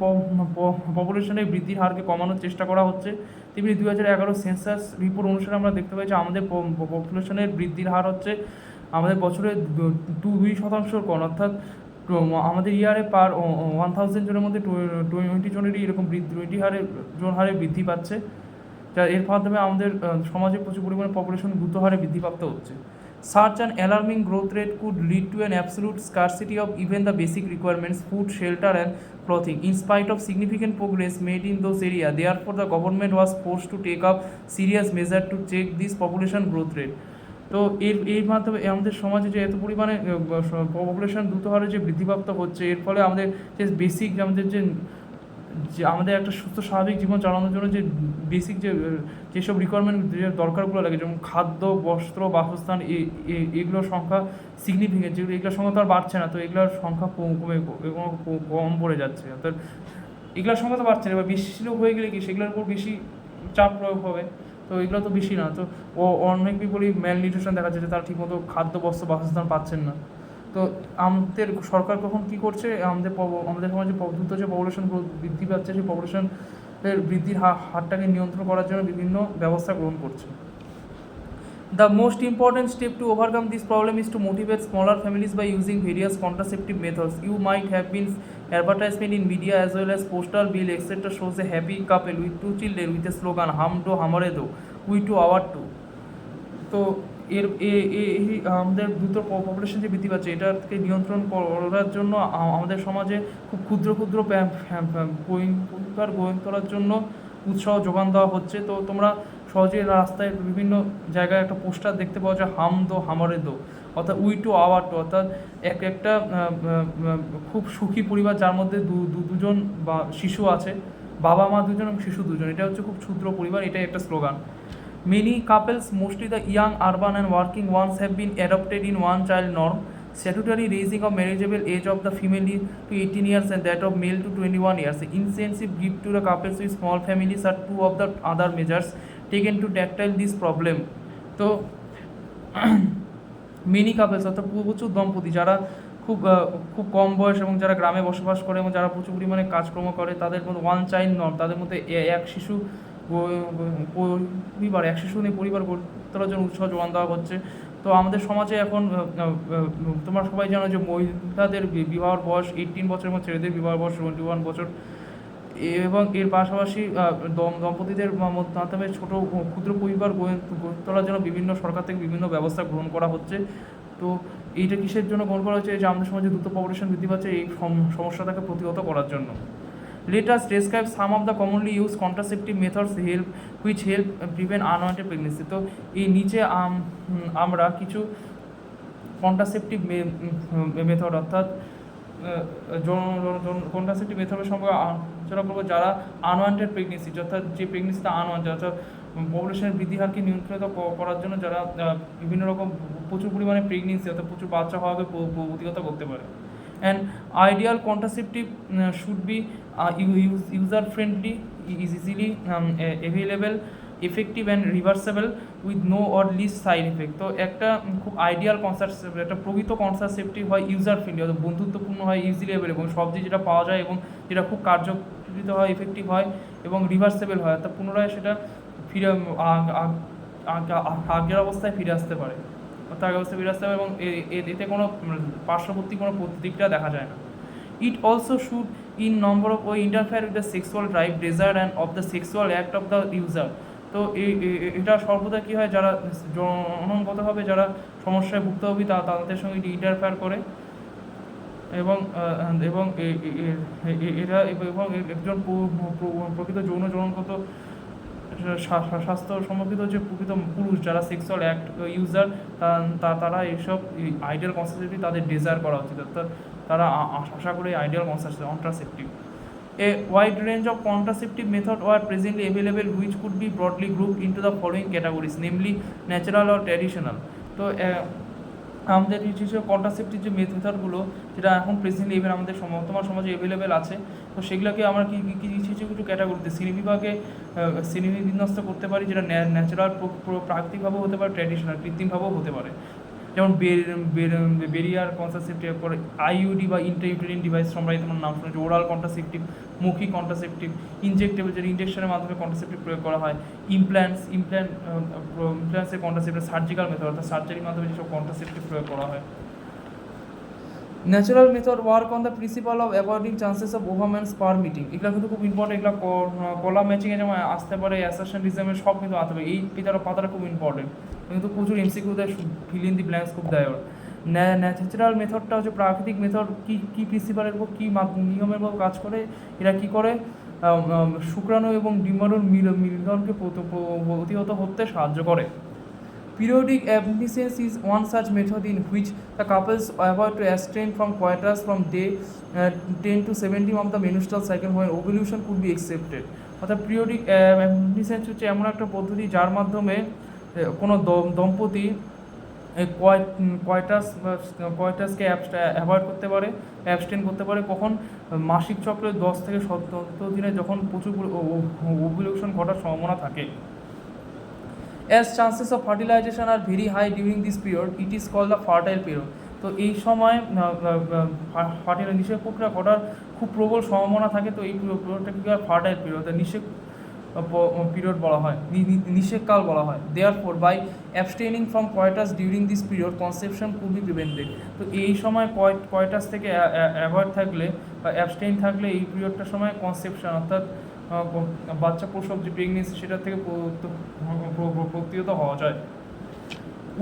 Speaker 1: পপুলেশনের বৃদ্ধির হারকে কমানোর চেষ্টা করা হচ্ছে। তেমনি 2011 সেন্সাস রিপোর্ট অনুসারে আমরা দেখতে পাই যে আমাদের পপুলেশনের বৃদ্ধির হার হচ্ছে আমাদের বছরে 2% কম, অর্থাৎ আমাদের ইয়ারে পার 1000 জনের মধ্যে 20 জনেরই এরকম 20 হারে বৃদ্ধি পাচ্ছে, যা এর মাধ্যমে আমাদের সমাজে প্রচুর পরিমাণে পপুলেশন দ্রুত হারে বৃদ্ধিপ্রাপ্ত হচ্ছে। Such an alarming growth rate could lead to an absolute scarcity of even the basic requirements, food, shelter and clothing. In spite of significant progress made in those areas, therefore the government was forced to take up serious measures to check this population growth rate. তো এর মাধ্যমে আমাদের সমাজে যে এত পরিমাণে population দ্রুত হারে যে বৃদ্ধিপ্রাপ্ত হচ্ছে, এর ফলে আমাদের যে বেসিক আমাদের যে আমাদের একটা সুস্থ স্বাভাবিক জীবন চালানোর জন্য যে বেসিক যেসব রিকোয়ারমেন্ট, যে দরকারগুলো লাগে, যেমন খাদ্য, বস্ত্র, বাসস্থান, এগুলোর সংখ্যা সিগনিফিকেন্ট, যেগুলো এগুলোর সংখ্যা তো আর বাড়ছে না, তো এগুলোর সংখ্যা কম পড়ে যাচ্ছে, অর্থাৎ এগুলোর সংখ্যা তো বাড়ছে না, এবার বেশি হয়ে গেলে কি সেগুলোর উপর বেশি চাপ প্রয়োগ হবে, তো এগুলো তো বেশি না, তো অনেক পিপলই ম্যাল নিউট্রিশন দেখা যাচ্ছে, তারা ঠিকমতো খাদ্য, বস্ত্র, বাসস্থান পাচ্ছেন না। তো আমাদের সরকার কখন কী করছে, আমাদের সমাজে দ্রুত যে পপুলেশন বৃদ্ধি পাচ্ছে, সেই পপুলেশনের বৃদ্ধির হারটাকে নিয়ন্ত্রণ করার জন্য বিভিন্ন ব্যবস্থা গ্রহণ করছে। The most important step to overcome this problem is to motivate smaller families by using various contraceptive methods. You might have been advertisement in media as well as postal bill etc. shows a happy couple with 2 children with a slogan "Hum do hamare do, we to our to." তো আমাদের দ্রুত population যে বৃদ্ধি পাচ্ছে, এটাকে নিয়ন্ত্রণ করার জন্য আমাদের সমাজে খুব ক্ষুদ্র পরিবার গড়ে তোলার জন্য উৎসাহ যোগান দেওয়া হচ্ছে। তো তোমরা সহজেই রাস্তায় বিভিন্ন জায়গায় একটা পোস্টার দেখতে পাওয়া যায়, হাম দো হামারে দো, অর্থাৎ উই টু আওয়ার টু, অর্থাৎ একটা খুব সুখী পরিবার যার মধ্যে দুজন বা শিশু আছে, বাবা মা দুজন এবং শিশু দুজন, এটা হচ্ছে খুব ক্ষুদ্র পরিবার, এটাই একটা slogan. Many couples, mostly the young, urban and working ones, have been adopted in one-child norm. Statutory raising of marriageable age of the female to 18 years and that of male to 21 years. The incentive given to the couples with small families are two of the other measures taken to tackle this problem. তো many couples অর্থাৎ প্রচুর দম্পতি যারা খুব কম বয়স এবং যারা গ্রামে বসবাস করে এবং যারা প্রচুর পরিমাণে কাজকর্ম করে, তাদের মধ্যে ওয়ান চাইল্ড নর্ম, তাদের মধ্যে এক শিশু নিয়ে পরিবার গড়ে তোলার জন্য উৎসাহ যোগান দেওয়া হচ্ছে। তো আমাদের সমাজে এখন তোমরা সবাই জানো যে মহিলাদের বিবাহের বয়স 18 বছর এবং ছেলেদের বিবাহের বয়স 21 বছর, এবং এর পাশাপাশি দম্পতিদের মাধ্যমে ছোট ক্ষুদ্র পরিবার গড়ে তোলার জন্য বিভিন্ন সরকার থেকে বিভিন্ন ব্যবস্থা গ্রহণ করা হচ্ছে। তো এইটা কিসের জন্য গ্রহণ করা হচ্ছে, যে আমাদের সমাজে দ্রুত পপুলেশন বৃদ্ধি পাচ্ছে, এই সমস্যাটাকে প্রতিহত করার জন্য। Let us describe some of the commonly used contraceptive methods which help prevent unwanted pregnancy. তো এই নিচে আমরা কিছু কন্ট্রাসেপটিভ মেথড অর্থাৎ কন্ট্রাসেপটিভ মেথডের সম্পর্কে আলোচনা করবো, যারা আনওয়ান্টেড প্রেগনেন্সি, অর্থাৎ যে প্রেগনেন্সিটা আনওয়ান্টেড, অর্থাৎ পপুলেশনের বৃদ্ধি হারকে নিয়ন্ত্রিত করার জন্য যারা বিভিন্ন রকম প্রচুর পরিমাণে প্রেগনেন্সি অর্থাৎ প্রচুর বাচ্চা হওয়াকে প্রতিহত করতে পারে। An ideal contraceptive should be user friendly, is easily available, effective and reversible with no or least side effect. তো একটা খুব আইডিয়াল কনসারসেপ্টিভ, একটা প্রকৃত কনসারসেপ্টিভ হয় ইউজার ফ্রেন্ডলি, অর্থাৎ বন্ধুত্বপূর্ণ হয়, ইজিলি অ্যাভেলেবল, এবং সবজি যেটা পাওয়া যায় এবং যেটা খুব কার্যকরিত হয়, এফেক্টিভ হয় এবং রিভার্সেবল হয়, অর্থাৎ পুনরায় সেটা ফিরে আগের অবস্থায় ফিরে আসতে পারে, অর্থাৎ আগের অবস্থায় ফিরে আসতে পারে এবং এতে কোনো পার্শ্ববর্তী কোনো প্রতিক্রিয়া দেখা যায় না। It also should in number of way interfere with the sexual drive, desire and of the sexual act of the user। তো এটা সর্বদা কী হয়, যারা জনগতভাবে যারা সমস্যায় ভুক্তভোগী তাদের সঙ্গে এটি ইন্টারফেয়ার করে এবং এবং এরা এবং একজন প্রকৃত যৌনগত স্বাস্থ্য সম্পর্কিত যে প্রকৃত পুরুষ যারা সেক্সুয়াল অ্যাক্ট ইউজার, তারা এইসব আইডিয়াল কনসেপ্টটি তাদের ডিজায়ার করা উচিত, অর্থাৎ তারা আশা করে ideal contraceptive. A wide range of contraceptive methods are presently available which could be broadly grouped into the following categories, namely natural or traditional। তো আমাদের কিছু কন্ট্রাসেপ্টিভ যে মেথডগুলো যেটা এখন প্রেজেন্টলি আমাদের বর্তমান সমাজে অ্যাভেলেবেল আছে, তো সেগুলোকে আমরা কিছু ক্যাটাগরিতে শ্রেণীবিন্যস্ত করতে পারি, যেটা ন্যাচারাল প্রাকৃতিকভাবেও হতে পারে, ট্র্যাডিশনাল কৃত্রিমভাবেও হতে পারে। যেমন বেরিয়ার কন্ট্রাসেপ্টিভ, পরে আইইউডি বা ইন্ট্রাইউটেরিন ডিভাইস, সম্রাই তোমার নাম শুনেছি, ওরাল কন্ট্রাসেপ্টিভ, মৌখিক কন্ট্রাসেপ্টিভ, ইনজেক্টেবল যেটা ইনজেকশনের মাধ্যমে কন্ট্রাসেপ্টিভ প্রয়োগ করা হয়, ইমপ্ল্যান্টসের কন্ট্রাসেপ্টিভ, সার্জিক্যাল মেথড অর্থাৎ সার্জারির মাধ্যমে যেসব কন্ট্রাসেপ্টিভ প্রয়োগ করা হয়। Natural method work on the principal of avoiding chances of ovum and spare meeting. এগুলো কিন্তু খুব ইম্পর্টেন্ট, এগুলো কলা ম্যাচিংয়ে যেমন আসতে পারে, অ্যাসারশনিজমে সব কিন্তু আসতে পারে, এই পাতাটা খুব ইম্পর্টেন্ট, কিন্তু প্রচুর এমসিকিউ দেয়, ফিল ইন দি ব্ল্যাঙ্কস খুব দেয়। ন্যাচারাল মেথডটা হচ্ছে প্রাকৃতিক মেথড, কী প্রিন্সিপালের উপর কী নিয়মের উপর কাজ করে, এরা কী করে শুক্রাণু এবং ডিম্বাণুর মিলনকে প্রতিহত করতে সাহায্য করে। Periodic abstinence is one such method in which the couples avoid to abstain from coitus from day 10 to 17 of the menstrual cycle when ovulation could be accepted। অর্থাৎ পিরিয়ডিক অ্যাবস্টিনেন্স হচ্ছে এমন একটা পদ্ধতি যার মাধ্যমে কোনো দম্পতি কয়টাসকে অ্যাভয়েড করতে পারে, অ্যাবস্টেন করতে পারে, কখন মাসিক চক্রের 10 থেকে 17 দিনে যখন প্রচুর ওভুলেশন ঘটার সম্ভাবনা থাকে। As chances of fertilization are very high during this period, it is called the fertile period। তো এই সময় নিষেক প্রক্রিয়া ঘটার খুব প্রবল সম্ভাবনা থাকে, তো এই পিরিয়ডটাকে কি হয়, ফার্টাইল পিরিয়ড, নিষেক পিরিয়ড বলা হয়, নিষেককাল বলা হয়। Therefore, by abstaining from coitus during this period, conception could be prevented। তো এই সময় কয়টাস থেকে অ্যাভয়েড থাকলে বা অ্যাবস্টেইন থাকলে এই পিরিয়ডটার সময় কনসেপশন অর্থাৎ বাচ্চা প্রসব যে প্রেগনেন্সি সেটা থেকে প্রতিহত হওয়া যায়।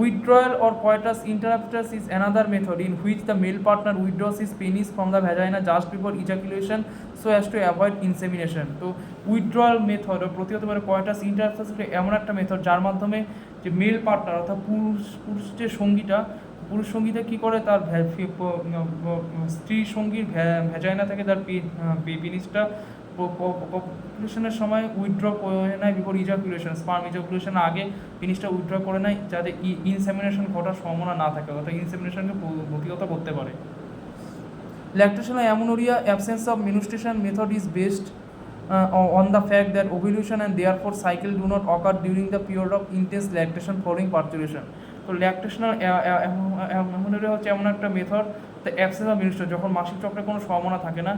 Speaker 1: Withdrawal or coitus interruptus is another method in which the male partner withdraws his penis from the vagina just before ejaculation so as to avoid insemination। তো উইথড্রয়াল মেথড প্রতিহত করে coitus interruptus এমন একটা মেথড যার মাধ্যমে যে mail partner অর্থাৎ পুরুষ যে পুরুষ সঙ্গীটা কী করে, তার স্ত্রী সঙ্গীর ভ্যাজাইনা থেকে তার পেনিসটা পপুলেশনের সময় উইথড্র করে নেয় বিফোর ইজাকুলেশন, স্পার্ম ইজাকুলেশন আগে পেনিসটা উইথড্র করে নেয় যাতে ইনসেমিনেশন ঘটার সম্ভাবনা না থাকে, অর্থাৎ ইনসেমিনেশনকে প্রতিহত করতে পারে। Lactation amenorrhoea absence of menstruation method is based on the fact that ovulation and therefore cycle do not occur during the period of intense lactation following parturition। তো ল্যাকটেশনাল অ্যামোনোরিয়া হচ্ছে এমন একটা মেথড, তো অ্যাবসেন্স অফ মেনস্ট্রুয়েশন যখন মাসিক চক্রে কোনো সম্ভাবনা থাকে না,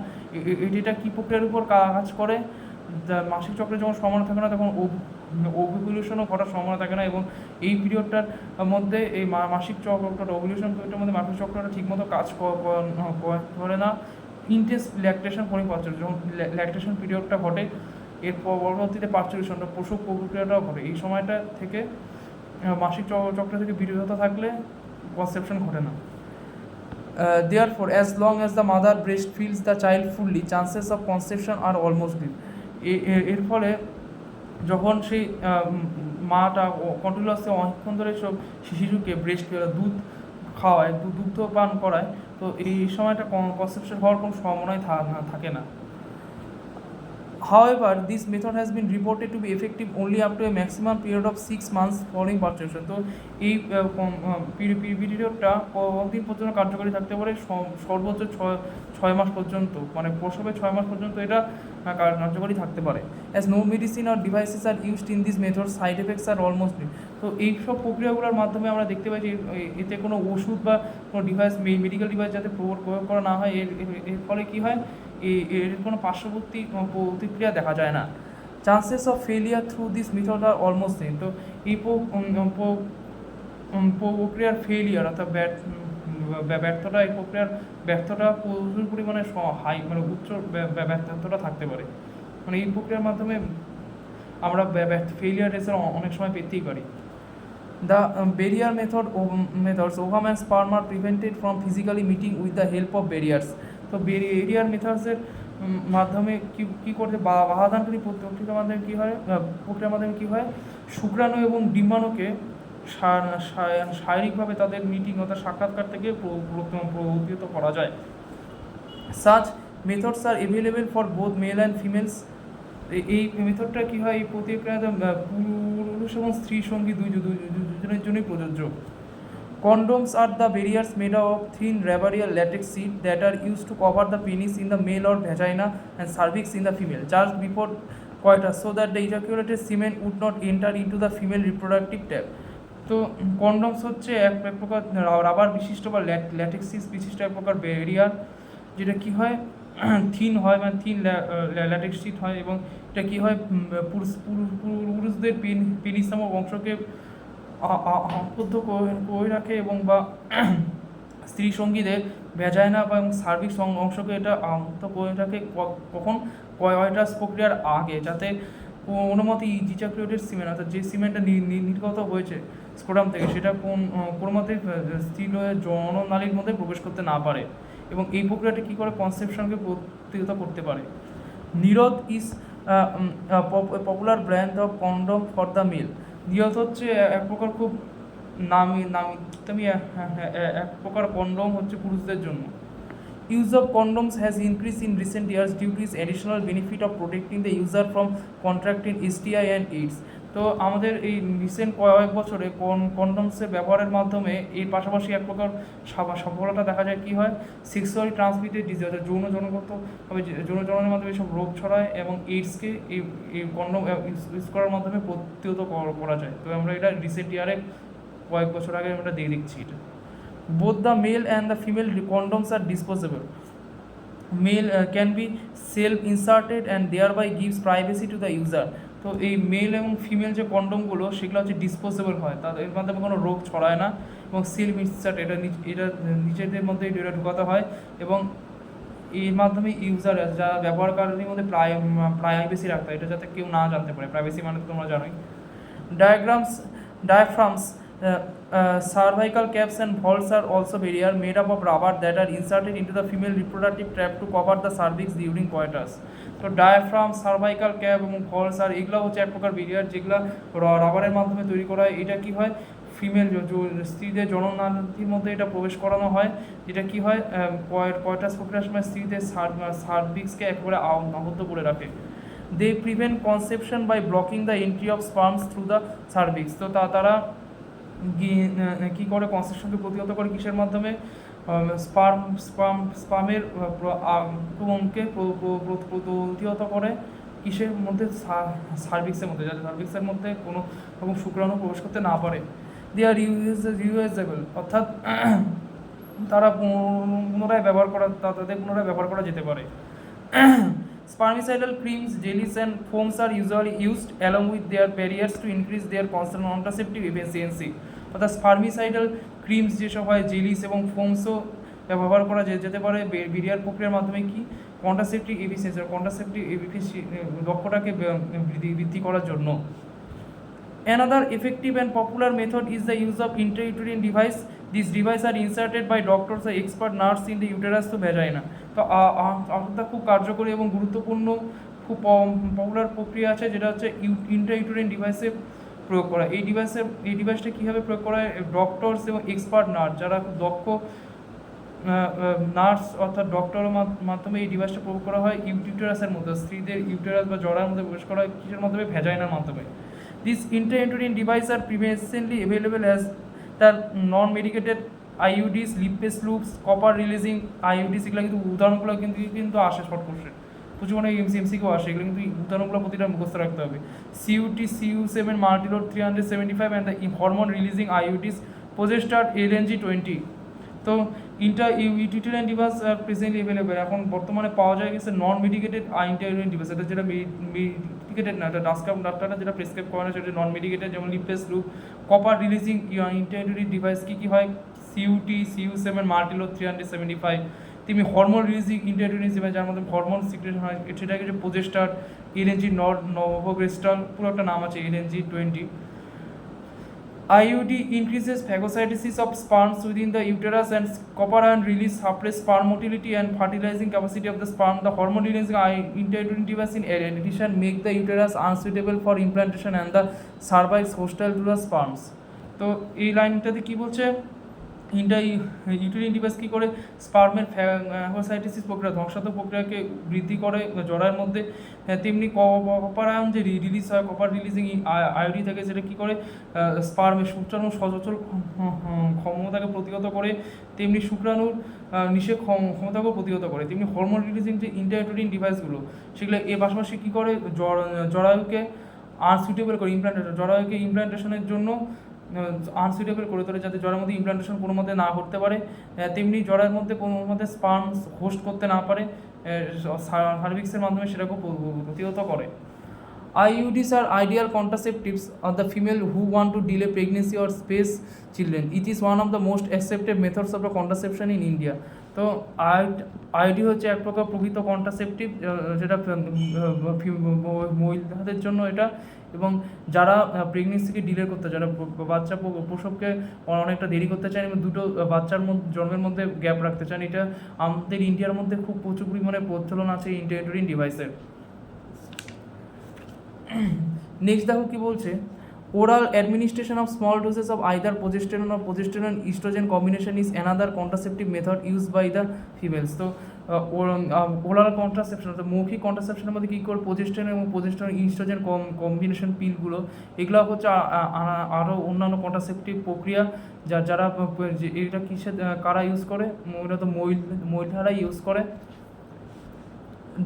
Speaker 1: এটা কী প্রক্রিয়ার উপর কাজ করে, মাসিক চক্রে যখন সম্ভাবনা থাকে না তখন ওভুলেশনও ঘটার সম্ভাবনা থাকে না, এবং এই পিরিয়ডটার মধ্যে এই মাসিক চক্রটা ওভুলেশন পিরিয়ডটার মধ্যে মাসিক চক্রটা ঠিকমতো কাজ করে না। ইন্টেন্স ল্যাকটেশন ফলিং পার্চুরেশন, যখন ল্যাকটেশন পিরিয়ডটা ঘটে এর পরবর্তীতে পার্চুরেশনটা প্রসব প্রক্রিয়াটাও ঘটে, এই সময়টা থেকে মাসিক চক্র থেকে বিরত থাকলে কনসেপশন ঘটে না। Therefore, as long as the mother breastfeeds the child fully, chances of conception are almost nil। এর ফলে যখন সেই মাটা কন্টিনিউয়াসলি অনেকক্ষণ ধরে সব শিশুকে দুধ খাওয়ায়, দুগ্ধ পান করায়, তো এই সময়টা কনসেপশন হওয়ার কোনো সম্ভাবনাই থাকে না। However, this method has been reported to be effective only up to a maximum period of 6 months following purchase. তো এই পিরিয়ডটা কতদিন পর্যন্ত কার্যকরী থাকতে পারে? সর্বোচ্চ 6 মাস পর্যন্ত, মানে প্রসবে 6 মাস পর্যন্ত এটা কার্যকরী থাকতে পারে। অ্যাজ নো মেডিসিন আর devices are used in this method, side effects are almost nil. তো এই সব প্রক্রিয়াগুলোর মাধ্যমে আমরা দেখতে পাই যে এতে কোনো ওষুধ বা কোনো ডিভাইস, মেডিকেল ডিভাইস যাতে প্রয়োগ করা না হয়, এর ফলে কী হয়, এর কোনো পার্শ্ববর্তী প্রতিক্রিয়া দেখা যায় না। Chances of failure through this method are almost নেই। তো এই প্রক্রিয়ার ফেলিয়ার অর্থাৎ ব্যর্থতা, এই প্রক্রিয়ার ব্যর্থতা প্রচুর পরিমাণে হাই, মানে উচ্চ ব্যর্থতা থাকতে পারে। মানে এই প্রক্রিয়ার মাধ্যমে আমরা ফেলিয়ার রেসের অনেক সময় পেতেই পারি। The barrier methods, ovum and sperm are prevented from physically meeting with the help of barriers. তো বেরিয়ার মেথডসের মাধ্যমে কী করতে, বাধাদানকারী প্রক্রিয়ার মাধ্যমে কী হয়, শুক্রাণু এবং ডিম্বাণুকে শারীরিকভাবে তাদের মিটিং অর্থাৎ সাক্ষাৎকার থেকে প্রতিহত করা যায়। Such methods are available for both male and females. এই মেথডটা কী হয়, এই প্রতিক্রিয়াতে পুরুষ এবং স্ত্রী সঙ্গী দুজনের জন্যই প্রযোজ্য। Condoms are the barriers made of thin rubbery latex sheet that are used to cover the penis in the male or vagina and cervix in the female just before coitus, so that the ejaculated semen would not enter into the female reproductive tract. তো কন্ডমস হচ্ছে এক প্রকার rubber বিশিষ্ট বা latex বিশিষ্ট এক প্রকার barrier, যেটা কী হয়, থিন হয়, মানে থিন ল্যাটেক্স শীট হয়, এবং এটা কী হয়, পুরুষদের পেনিস নামক অংশকে আবদ্ধ করে রাখে, এবং বা স্ত্রী সঙ্গীদের ভ্যাজাইনা এবং সার্ভিক্স অংশকে এটা আবদ্ধ করে রাখে। কখন? কয়টাস প্রক্রিয়ার আগে, যাতে কোনো মতে ইজাকুলেটেড সিমেন্ট অর্থাৎ যে সিমেন্টটা নির্গত হয়েছে স্ক্রোটাম থেকে, সেটা কোনো মতে স্ত্রীর জননালীর মধ্যে প্রবেশ করতে না পারে, এবং এই প্রক্রিয়াটি কী করে, কনসেপশনকে প্রতিহত করতে পারে। Nirodh is popular brand of condom for the male. Nirodh হচ্ছে এক প্রকার খুব নামি এক প্রকার কন্ডম হচ্ছে পুরুষদের জন্য। Use of condoms has increased in recent years due to its additional benefit of protecting the user from contracting STI and AIDS. তো আমাদের এই রিসেন্ট কয়েক বছরে কন্ডমসের ব্যবহারের মাধ্যমে এর পাশাপাশি এক প্রকার সফলতা দেখা যায়। কী হয়, সেক্সুয়ালি ট্রান্সমিটেড ডিজিজ অর্থাৎ যৌনজননের মাধ্যমে সব রোগ ছড়ায়, এবং এইডসকে এই কন্ডম ইউজ করার মাধ্যমে প্রতিহত করা যায়। তো আমরা এটা রিসেন্ট ইয়ারে কয়েক বছর আগে আমরা দেখছি এটা। Both the male and the female condoms are disposable. Male can be self-inserted and thereby gives privacy to the user. তো এই মেল এবং ফিমেল যে কন্ডমগুলো সেগুলো হচ্ছে ডিসপোজেবল হয়, তাদের মাধ্যমে কোনো রোগ ছড়ায় না, এবং সেলফ ইনসার্ট এটা নিজেদের মধ্যে এটা ঢুকাতে হয়, এবং এর মাধ্যমে ইউজার যারা ব্যবহারকারীর মধ্যে প্রাইভেসি রাখতে হয়, এটা যাতে কেউ না জানতে পারে। প্রাইভেসি মানে তো তোমরা জানোই। Diaphragms, cervical caps and vaults are also barrier made up of rubber that are inserted into the female reproductive tract to cover the cervix during coitus. তো ডায়াফ্রাম, সার্ভাইকাল ক্যাপ এবং ভলস আর এগুলো হচ্ছে এক প্রকার ব্যারিয়ার, যেগুলো রাবারের মাধ্যমে তৈরি করা হয়। এটা কী হয়, ফিমেল স্ত্রীদের জননালীর মধ্যে এটা প্রবেশ করানো হয়, যেটা কী হয়, কয়টাস প্রক্রিয়ার সময় স্ত্রীদের সার্ভিক্সকে একেবারে আবদ্ধ করে রাখে। They prevent conception by blocking the entry of sperms through the cervix. তো তারা কী করে, কনসেপশনকে প্রতিহত করে কিসের মাধ্যমে, স্পার্মের ক্রমকে প্রতিহত করে কিসের মধ্যে, সার্ভিক্সের মধ্যে, যাতে সার্ভিক্সের মধ্যে কোনো রকম শুক্রাণু প্রবেশ করতে না পারে। দে আর রিউজেবল, অর্থাৎ তারা পুনরায় ব্যবহার করা যেতে পারে। Spermicidal creams, jellies and foams are usually used along with their barriers to increase their contraceptive efficiency. অর্থাৎ স্পার্মিসাইডাল ক্রিমস যেসব হয়, জেলিস এবং ফোমসও ব্যবহার করা যেতে পারে ব্যারিয়ার প্রক্রিয়ার মাধ্যমে। কি কন্ট্রাসেপটিভ এফিসিয়েন্সি দক্ষতাকে বৃদ্ধি করার জন্য। Another effective and popular method is the use of intrauterine device. These devices are inserted by doctors or expert nurse in the uterus to vagina. তো খুব কার্যকরী এবং গুরুত্বপূর্ণ, খুব পপুলার প্রক্রিয়া আছে, যেটা হচ্ছে ইন্ট্রাইউটেরিন ডিভাইসে প্রয়োগ করা। এই ডিভাইসটা কীভাবে প্রয়োগ করা হয়, ডক্টরস এবং এক্সপার্ট নার্স যারা খুব দক্ষ নার্স অর্থাৎ ডক্টরের মাধ্যমে এই ডিভাইসটা প্রয়োগ করা হয় ইউটেরাসের মধ্যে, স্ত্রীদের ইউটেরাস বা জরার মধ্যে প্রবেশ করা হয় কিসের মাধ্যমে, ভ্যাজাইনার মাধ্যমে। This intrauterine device are presently available as তার non medicated IUDs, Lippes loops, copper releasing IUDs, এগুলো কিন্তু উদাহরণগুলো কিন্তু আসে শর্ট কোশ্চেন, প্রচুর মানে এমসিকেও আসে, এগুলো কিন্তু উদাহরণগুলো প্রতিটা মুখস্থ রাখতে হবে। CUT, CU7 multiload 375 and the hormone releasing IUDs, progestasert LNG-20। তো intrauterine device are presently available, এখন বর্তমানে পাওয়া যায় গেছে নন মেডিকেটেড ইন্ট্রাইউটেরিন ডিভাইস, এটা যেটা মেডিকেটেড না, এটা ডাক্তাররা যেটা প্রেসক্রাইব করে না সেটা নন মেডিকেটেড, যেমন লিপেস লুপ, কপার রিলিজিং ইন্ট্রাইউটেরিন ডিভাইস কী হয়, সিইউটি, CU7 মাল্টিলোড 375। তেমনি হরমোন রিলিজিং ইন্ট্রাইউটেরিন ডিভাইস যার মধ্যে হরমোন সিক্রেশন হয়, সেটাকে যে প্রজেস্টার LNG-নভোগ্রেস্টাল, পুরো একটা নাম আছে LNG-20। IUD increases phagocytosis of sperms within the uterus, and copper ion release suppress sperm motility and fertilizing capacity of the sperm. The hormone releasing intrauterine device in addition make the uterus unsuitable for implantation and the cervix hostile to the sperms. তো এই লাইনটাতে কি বলছে, uterine device কী করে, স্পার্মের phagocytosis প্রক্রিয়া, ধ্বংসাত্মক প্রক্রিয়াকে বৃদ্ধি করে জরায়ের মধ্যে। তেমনি কপার আয়ন যে রিলিজ হয়, কপার রিলিজিং আয়োডি থেকে, সেটা কী করে স্পার্মের শুক্রাণু সচল ক্ষমতাকে প্রতিহত করে, তেমনি শুক্রাণুর নিষেক ক্ষমতাকেও প্রতিহত করে। তেমনি হরমোন রিলিজিং যে ইন্ট্রাইউটেরিন ডিভাইসগুলো, সেগুলো এর পাশাপাশি কী করে জরায়ুকে আনসুইটেবল করে, জরায়ুকে ইমপ্লান্টেশনের জন্য আনসুইটেবল করে তোলে, যাতে জরার মধ্যে ইমপ্লান্টেশন কোনো মধ্যে না করতে পারে, তেমনি জরার মধ্যে কোনো মধ্যে স্পার্মস হোস্ট করতে না পারে, সার্ভিক্সের মাধ্যমে সেটাকেও প্রতিহত করে। IUDs are ideal contraceptives of the female who want to delay pregnancy or space children. It is one of the most accepted methods of contraception in India. তো আইডি হচ্ছে এক প্রকার প্রকৃত কন্ট্রাসেপটিভ, যেটা মহিলাদের জন্য এটা, এবং যারা প্রেগনেন্সিকে ডিলে করতে, যারা বাচ্চা প্রসবকে অনেকটা দেরি করতে চান এবং দুটো বাচ্চার জন্মের মধ্যে গ্যাপ রাখতে চান, এটা আমাদের ইন্ডিয়ার মধ্যে খুব প্রচুর পরিমাণে প্রচলন আছে ইন্ট্রাইউটেরিন ডিভাইসের। নেক্সট দেখো কি বলছে, oral administration of small doses of either progesterone or progesterone estrogen combination is another contraceptive method use by the females. তো ওরাল কন্ট্রাসেপশন অর্থাৎ মৌখিক কন্ট্রাসেপশনের মধ্যে কী করে প্রোজেস্টেরন এবং প্রোজেস্টেরন ইস্ট্রোজেন কম্বিনেশন পিলগুলো, এগুলো হচ্ছে আরও অন্যান্য কন্ট্রাসেপটিভ প্রক্রিয়া, যারা এটা কিসে কারা ইউজ করে, মূলত মহিলারা ইউজ করে।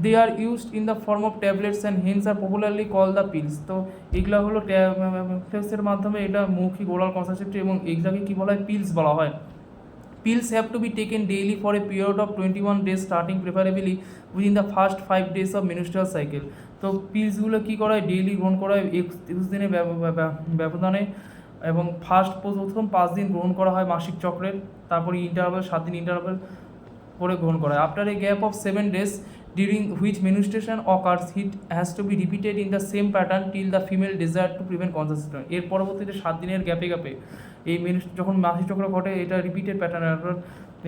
Speaker 1: They are used in the form of tablets and hence are popularly called the pills. তো এগুলো হলো ট্যাবলেটসের মাধ্যমে, এটা মৌখিক ওরাল কন্ট্রাসেপটিভ, এবং এগুলাকে কী বলা হয়, পিলস বলা হয়। Pills have to be taken daily for a period of 21 days starting preferably within the first 5 days of menstrual cycle. তো পিলসগুলো কী করা হয়, ডেইলি গ্রহণ করা হয় 21 দিনের ব্যবধানে, এবং প্রথম 5 দিন গ্রহণ করা হয় মাসিক চক্রের, তারপরে ইন্টারভাল 7 দিন ইন্টারভাল করে গ্রহণ করা হয়। After a gap of 7 days during which menstruation occurs, it has to be repeated in the same pattern till the female desire to prevent conception. এর পরবর্তীতে 7 দিনের গ্যাপে এই যখন মাসিক চক্র ঘটে, এটা রিপিটেড প্যাটার্ন,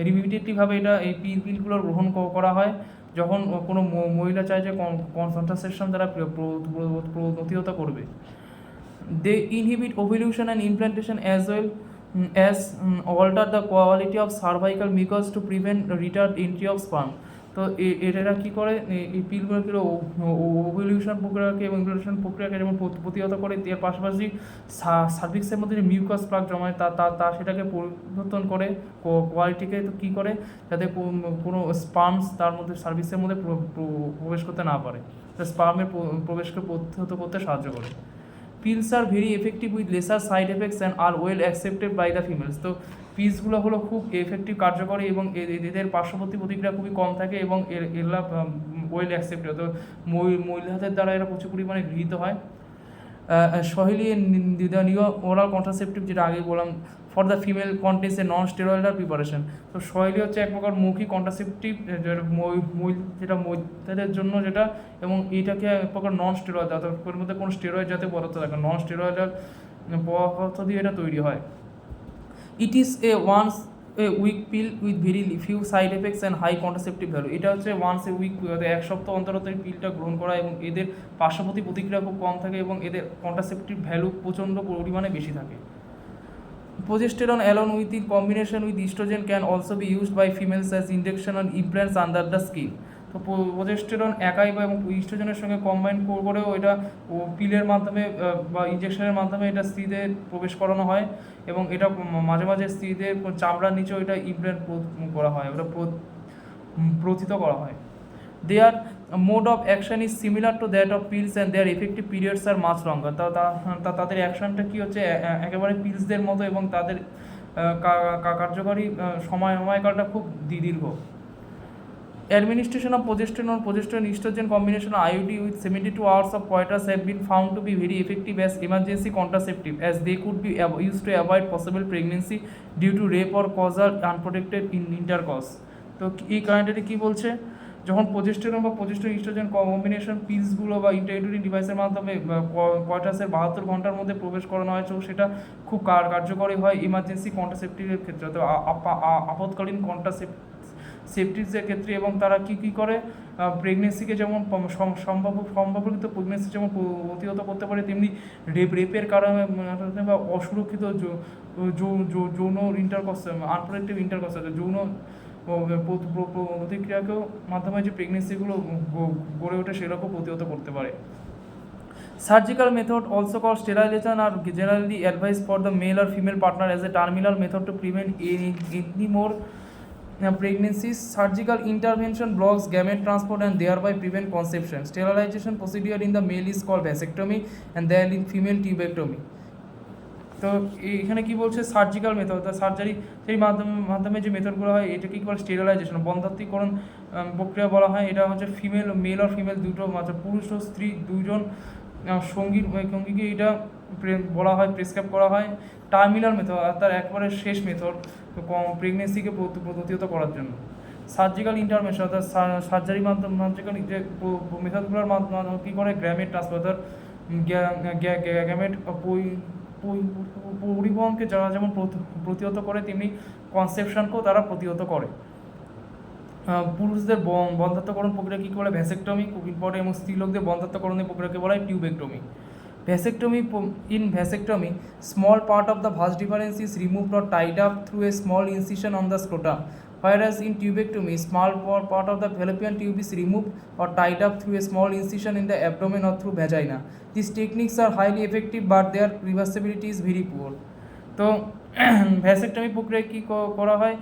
Speaker 1: রিপিটেডলিভাবে এটা এই পিলগুলো গ্রহণ করা হয় যখন কোনো মহিলা চায় যে কনসেন্ট্রেশন দ্বারা প্রতিহত করবে। They inhibit ovulation and implantation as well as alter the quality of cervical mucus to prevent retard entry of sperm. তো এরা কী করে, এই পিলগুলোকে ওভুলেশন প্রক্রিয়াকে এবং ইমপ্লান্টেশন প্রক্রিয়াকে যেমন প্রতিহত করে, এর পাশাপাশি সার্ভিক্সের মধ্যে যে মিউকাস প্লাগ জমায় তা সেটাকে পরিবর্তন করে কোয়ালিটিকে, তো কী করে, যাতে কোনো স্পার্মস তার মধ্যে সার্ভিক্সের মধ্যে প্রবেশ করতে না পারে, স্পার্মের প্রবেশকে প্রতিহত করতে সাহায্য করে। Pills are very effective with lesser side effects and are well accepted by the females. পিলসগুলো হলো খুব এফেক্টিভ, কার্যকরী, এবং এদের পার্শ্ববর্তী প্রতিক্রিয়া খুবই কম থাকে, এবং এগুলা ওয়েল অ্যাকসেপ্টেড, তো মহিলাদের দ্বারা এরা প্রচুর পরিমাণে গৃহীত হয়। সহেলি নিউ ওরাল কন্ট্রাসেপটিভ, যেটা আগে বললাম, for the female contains a non steroidal preparation. তো সহেলি হচ্ছে এক প্রকার মৌখিক কন্ট্রাসেপটিভ, যেটা মহিলাদের জন্য, যেটা, এবং এইটাকে এক প্রকার নন স্টেরয়েড, এর মধ্যে কোনো স্টেরয়েড জাতীয় পদার্থ থাকে, নন স্টেরয়েডাল পদার্থ দিয়ে এটা তৈরি হয়। It is a once a week pill with very few side effects and high contraceptive value. এটা হচ্ছে once a week, এক সপ্তাহ অন্তর এই পিলটা গ্রহণ করা, এবং এদের পার্শ্ববর্তী প্রতিক্রিয়া খুব কম থাকে, এবং এদের কন্ট্রাসেপটিভ ভ্যালু প্রচণ্ড পরিমাণে বেশি থাকে। Progesterone alone with in combination with estrogen can also be used by females as injection and implants under the skin. তো প্রোজেস্টেরন একাই বা এবং ইস্ট্রোজেনের সঙ্গে কম্বাইন করেও এটা পিলের মাধ্যমে বা ইঞ্জেকশনের মাধ্যমে এটা স্ত্রীদের প্রবেশ করানো হয় এবং এটা মাঝে মাঝে স্ত্রীদের চামড়ার নিচেও এটা ইমপ্ল্যান্ট করা হয়, ওটা প্রথিত করা হয়। Their mode of action is similar to that of pills and their effective periods are much longer. তাদের অ্যাকশনটা কি হচ্ছে একেবারে পিলসদের মতো এবং তাদের কার্যকরী সময়কালটা খুব দীর্ঘ। Administration of progesterone estrogen combination IUD with 72 hours of coitus have been found to be very effective as emergency contraceptive, as they could be used to avoid possible pregnancy due to rape or causal unprotected intercourse. তো এই কারেন্টে কি বলছে, যখন progesterone বা progesterone estrogen combination পিলসগুলো বা ইন্ট্রাইউটেরিন ডিভাইসের মাধ্যমে কয়টাসের 72 ঘন্টার মধ্যে প্রবেশ করানো হয়, তো সেটা খুব কার্যকরী হয় ইমার্জেন্সি কন্ট্রাসেপ্টিভের ক্ষেত্রে, তো আপৎকালীন সেফটিসের ক্ষেত্রে। এবং তারা কি করে প্রেগনেন্সিকে যেমন সম্ভাবিত প্রেগনেন্সি যেমন প্রতিহত করতে পারে, তেমনি রেপের কারণে বা অসুরক্ষিত যৌন ইন্টারকর্স, আনপ্রোটেক্টিভ ইন্টারকর্স, যৌন প্রতিক্রিয়াকেও মাধ্যমে যে প্রেগনেন্সিগুলো গড়ে ওঠে সেগুলোকেও প্রতিহত করতে পারে। Surgical method, also called sterilization, are generally advised for the male or female partner as a terminal method to prevent any more pregnancies. Surgical intervention blocks gamete transport and thereby prevent conception. Sterilization procedure in the male is called vasectomy and then in female tubectomy. তো এখানে কি বলছে, surgical method, surgery সেই মাধ্যমে যে মেথডগুলো হয় এটাকে কি বলে স্টেরিলাইজেশন, বন্ধ্যাত্বীকরণ প্রক্রিয়া বলা হয়। এটা হচ্ছে মেল আর ফিমেল দুটো, পুরুষ ও স্ত্রী দুজন সঙ্গীকে এটা বলা হয়, প্রেসক্রাইব করা হয়। টার্মিনাল মেথড, তার একবারে শেষ মেথড প্রেগনেন্সিকে প্রতিহত করার জন্য। সার্জিক্যাল ইন্টারভেনশন, অর্থাৎ সার্জারির মাধ্যমে সার্জিক্যাল যে মেথডগুলোর মাধ্যমে কী করে গ্যামেট ট্রান্সফার, গ্যামেট পরিবহনকে যারা যেমন প্রতিহত করে তেমনি কনসেপশনকেও তারা প্রতিহত করে। পুরুষদের বন্ধ্যাত্বকরণ প্রক্রিয়া কী করে ভ্যাসেক্টমি খুব ইম্পর্টেন্ট, এবং স্ত্রীলোকদের বন্ধ্যাত্বকরণের প্রক্রিয়াকে বলা হয় tubectomy. In vasectomy, small part of the vas deferens is removed or tied up through a small incision on the scrotum, whereas in tubectomy, small part of the fallopian tube is removed or tied up through a small incision in the abdomen or through vagina. These techniques are highly effective, but their reversibility is very poor. তো vasectomy প্রক্রিয়ায় কী করা হয়,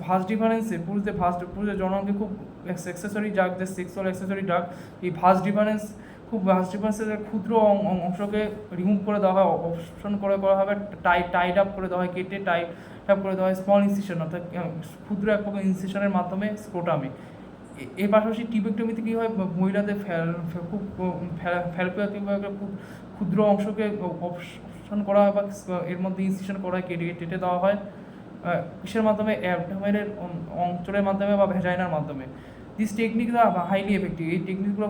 Speaker 1: ভাস ডিফারেন্সে পুরুষদের জনকে খুব accessory ডাক, যে sexual accessory ডাক, এই ভাস ডিফারেন্সের ক্ষুদ্র অংশকে রিমুভ করে দেওয়া হয়, অপশন করা হবে, টাইড আপ করে দেওয়া হয়, কেটে টাইড আপ করে দেওয়া হয় স্মল ইনসিশন, অর্থাৎ ক্ষুদ্র এক প্রকার ইনসিশনের মাধ্যমে স্ক্রোটামে। এর পাশাপাশি টিউবেক্টমিতে কী হয়, মহিলাদের খুব খুব ক্ষুদ্র অংশকে অপশন করা হয় বা এর মধ্যে ইনসিশন করা হয়, কেটে দেওয়া হয়, কিসের মাধ্যমে, অ্যাবডোমেনের অঞ্চলের মাধ্যমে বা ভ্যাজাইনার মাধ্যমে। দিস টেকনিক হাইলি এফেক্টিভ, এই টেকনিকগুলো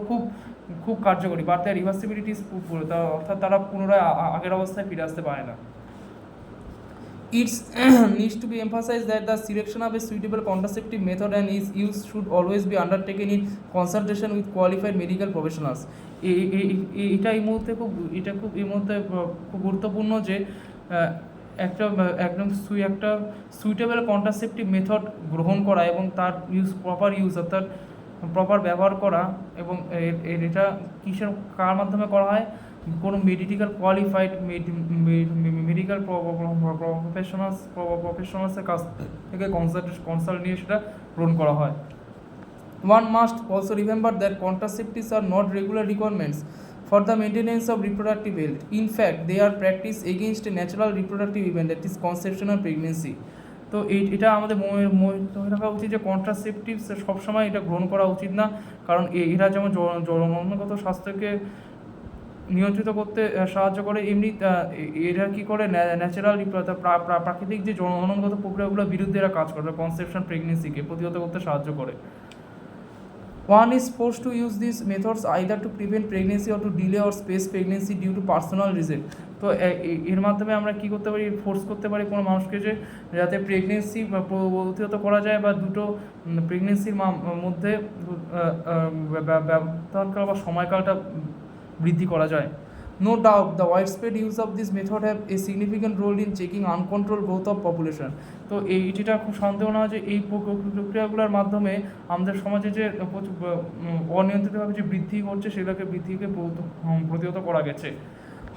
Speaker 1: খুব কার্যকরী, বাট দ্য রিভার্সিবিলিটি ইজ পুর, অর্থাৎ তারা পুনরায় আগের অবস্থায় ফিরে আসতে পারে না। It needs to be emphasized that the selection of a suitable contraceptive method and its use should always be undertaken in consultation with qualified medical professionals. এটা এই মুহূর্তে খুব গুরুত্বপূর্ণ যে একটা সুইটেবল কন্ট্রাসেপটিভ মেথড গ্রহণ করা এবং তার প্রপার ইউজ, অর্থাৎ প্রপার ব্যবহার করা, এবং এটা কার মাধ্যমে করা হয়, কোনো মেডিকেল কোয়ালিফাইড মেডিকেল প্রফেশনালসের কাছ থেকে কনসাল্ট নিয়ে সেটা গ্রহণ করা হয়। One must also remember that contraceptives are not regular requirements for the maintenance of reproductive health. In fact, they are practiced against a natural reproductive event, that is conception or pregnancy. তো এটা আমাদের মনে রাখা উচিত যে contraceptives সবসময় এটা গ্রহণ করা উচিত না, কারণ এরা যেমন জনগত স্বাস্থ্যকে নিয়ন্ত্রিত করতে সাহায্য করে, এমনি এরা কী করে ন্যাচারাল প্রাকৃতিক যে জনগত প্রক্রিয়াগুলোর বিরুদ্ধে এরা কাজ করে, কনসেপশন প্রেগনেন্সিকে প্রতিহত করতে সাহায্য করে। One is forced to use these methods either to prevent pregnancy or to delay or space pregnancy due to personal reason. তো এর মাধ্যমে আমরা কী করতে পারি, ফোর্স করতে পারি কোনো মানুষকে যে যাতে প্রেগনেন্সি প্রতিহত করা যায় বা দুটো প্রেগনেন্সির মধ্যে ব্যবধানকাল বা সময়কালটা বৃদ্ধি করা যায়। No doubt, the widespread use of this method have a significant role in checking uncontrolled growth of population. তো এইটা খুব সন্দেহ না যে এই প্রক্রিয়াগুলোর মাধ্যমে আমাদের সমাজে যে অনিয়ন্ত্রিতভাবে যে বৃদ্ধি ঘটছে সেগুলোকে বৃদ্ধিকে প্রতিহত করা গেছে.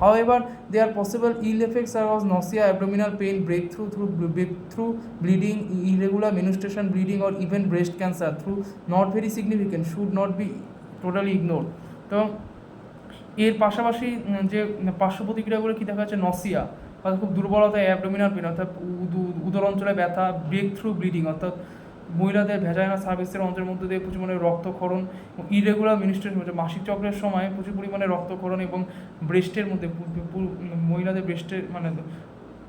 Speaker 1: However, there are possible ill effects such as nausea, abdominal pain, breakthrough bleeding, irregular menstruation, bleeding, or even breast cancer through not very significant should not be totally ignored. তো এর পাশাপাশি যে পার্শ্ব প্রতিক্রিয়াগুলো কী দেখা যাচ্ছে, নসিয়া অর্থাৎ খুব দুর্বলতা, অ্যাবডোমিনাল পেন অর্থাৎ উদর অঞ্চলে ব্যথা, ব্রেক থ্রু ব্লিডিং অর্থাৎ মহিলাদের ভ্যাজাইনাল সার্ভিসের অঞ্চলের মধ্যে দিয়ে প্রচুর পরিমাণে রক্তক্ষরণ, ইরেগুলার মিনিস্ট্রেশন মাসিক চক্রের সময় প্রচুর পরিমাণে রক্তক্ষরণ এবং ব্রেস্টের মধ্যে মহিলাদের ব্রেস্টের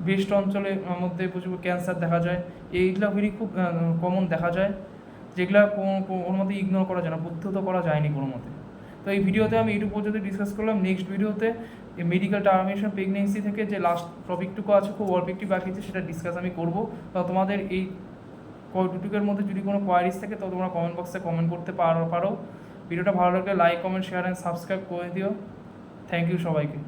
Speaker 1: ব্রেস্ট অঞ্চলের মধ্যে প্রচুর ক্যান্সার দেখা যায়. এইগুলো খুব কমন দেখা যায়, যেগুলো কোনো মতে ইগনোর করা যায় না, প্রতিহত করা যায়নি কোনো মতে. তো এই ভিডিওতে আমি এইটুকু পর্যন্ত ডিসকাস করলাম. নেক্সট ভিডিওতে এই মেডিকেল টার্মিনেশন প্রেগনেন্সি থেকে যে লাস্ট টপিকটুকু আছে, খুব অল্প একটি বাকি আছে, সেটা ডিসকাস আমি করবো. তো তোমাদের এই টপিকের মধ্যে যদি কোনো কোয়ারিজ থাকে তো তোমরা কমেন্ট বক্সে কমেন্ট করতে পারো. ভিডিওটা ভালো লাগলে like, comment, share and subscribe করে দিও. থ্যাংক ইউ সবাইকে.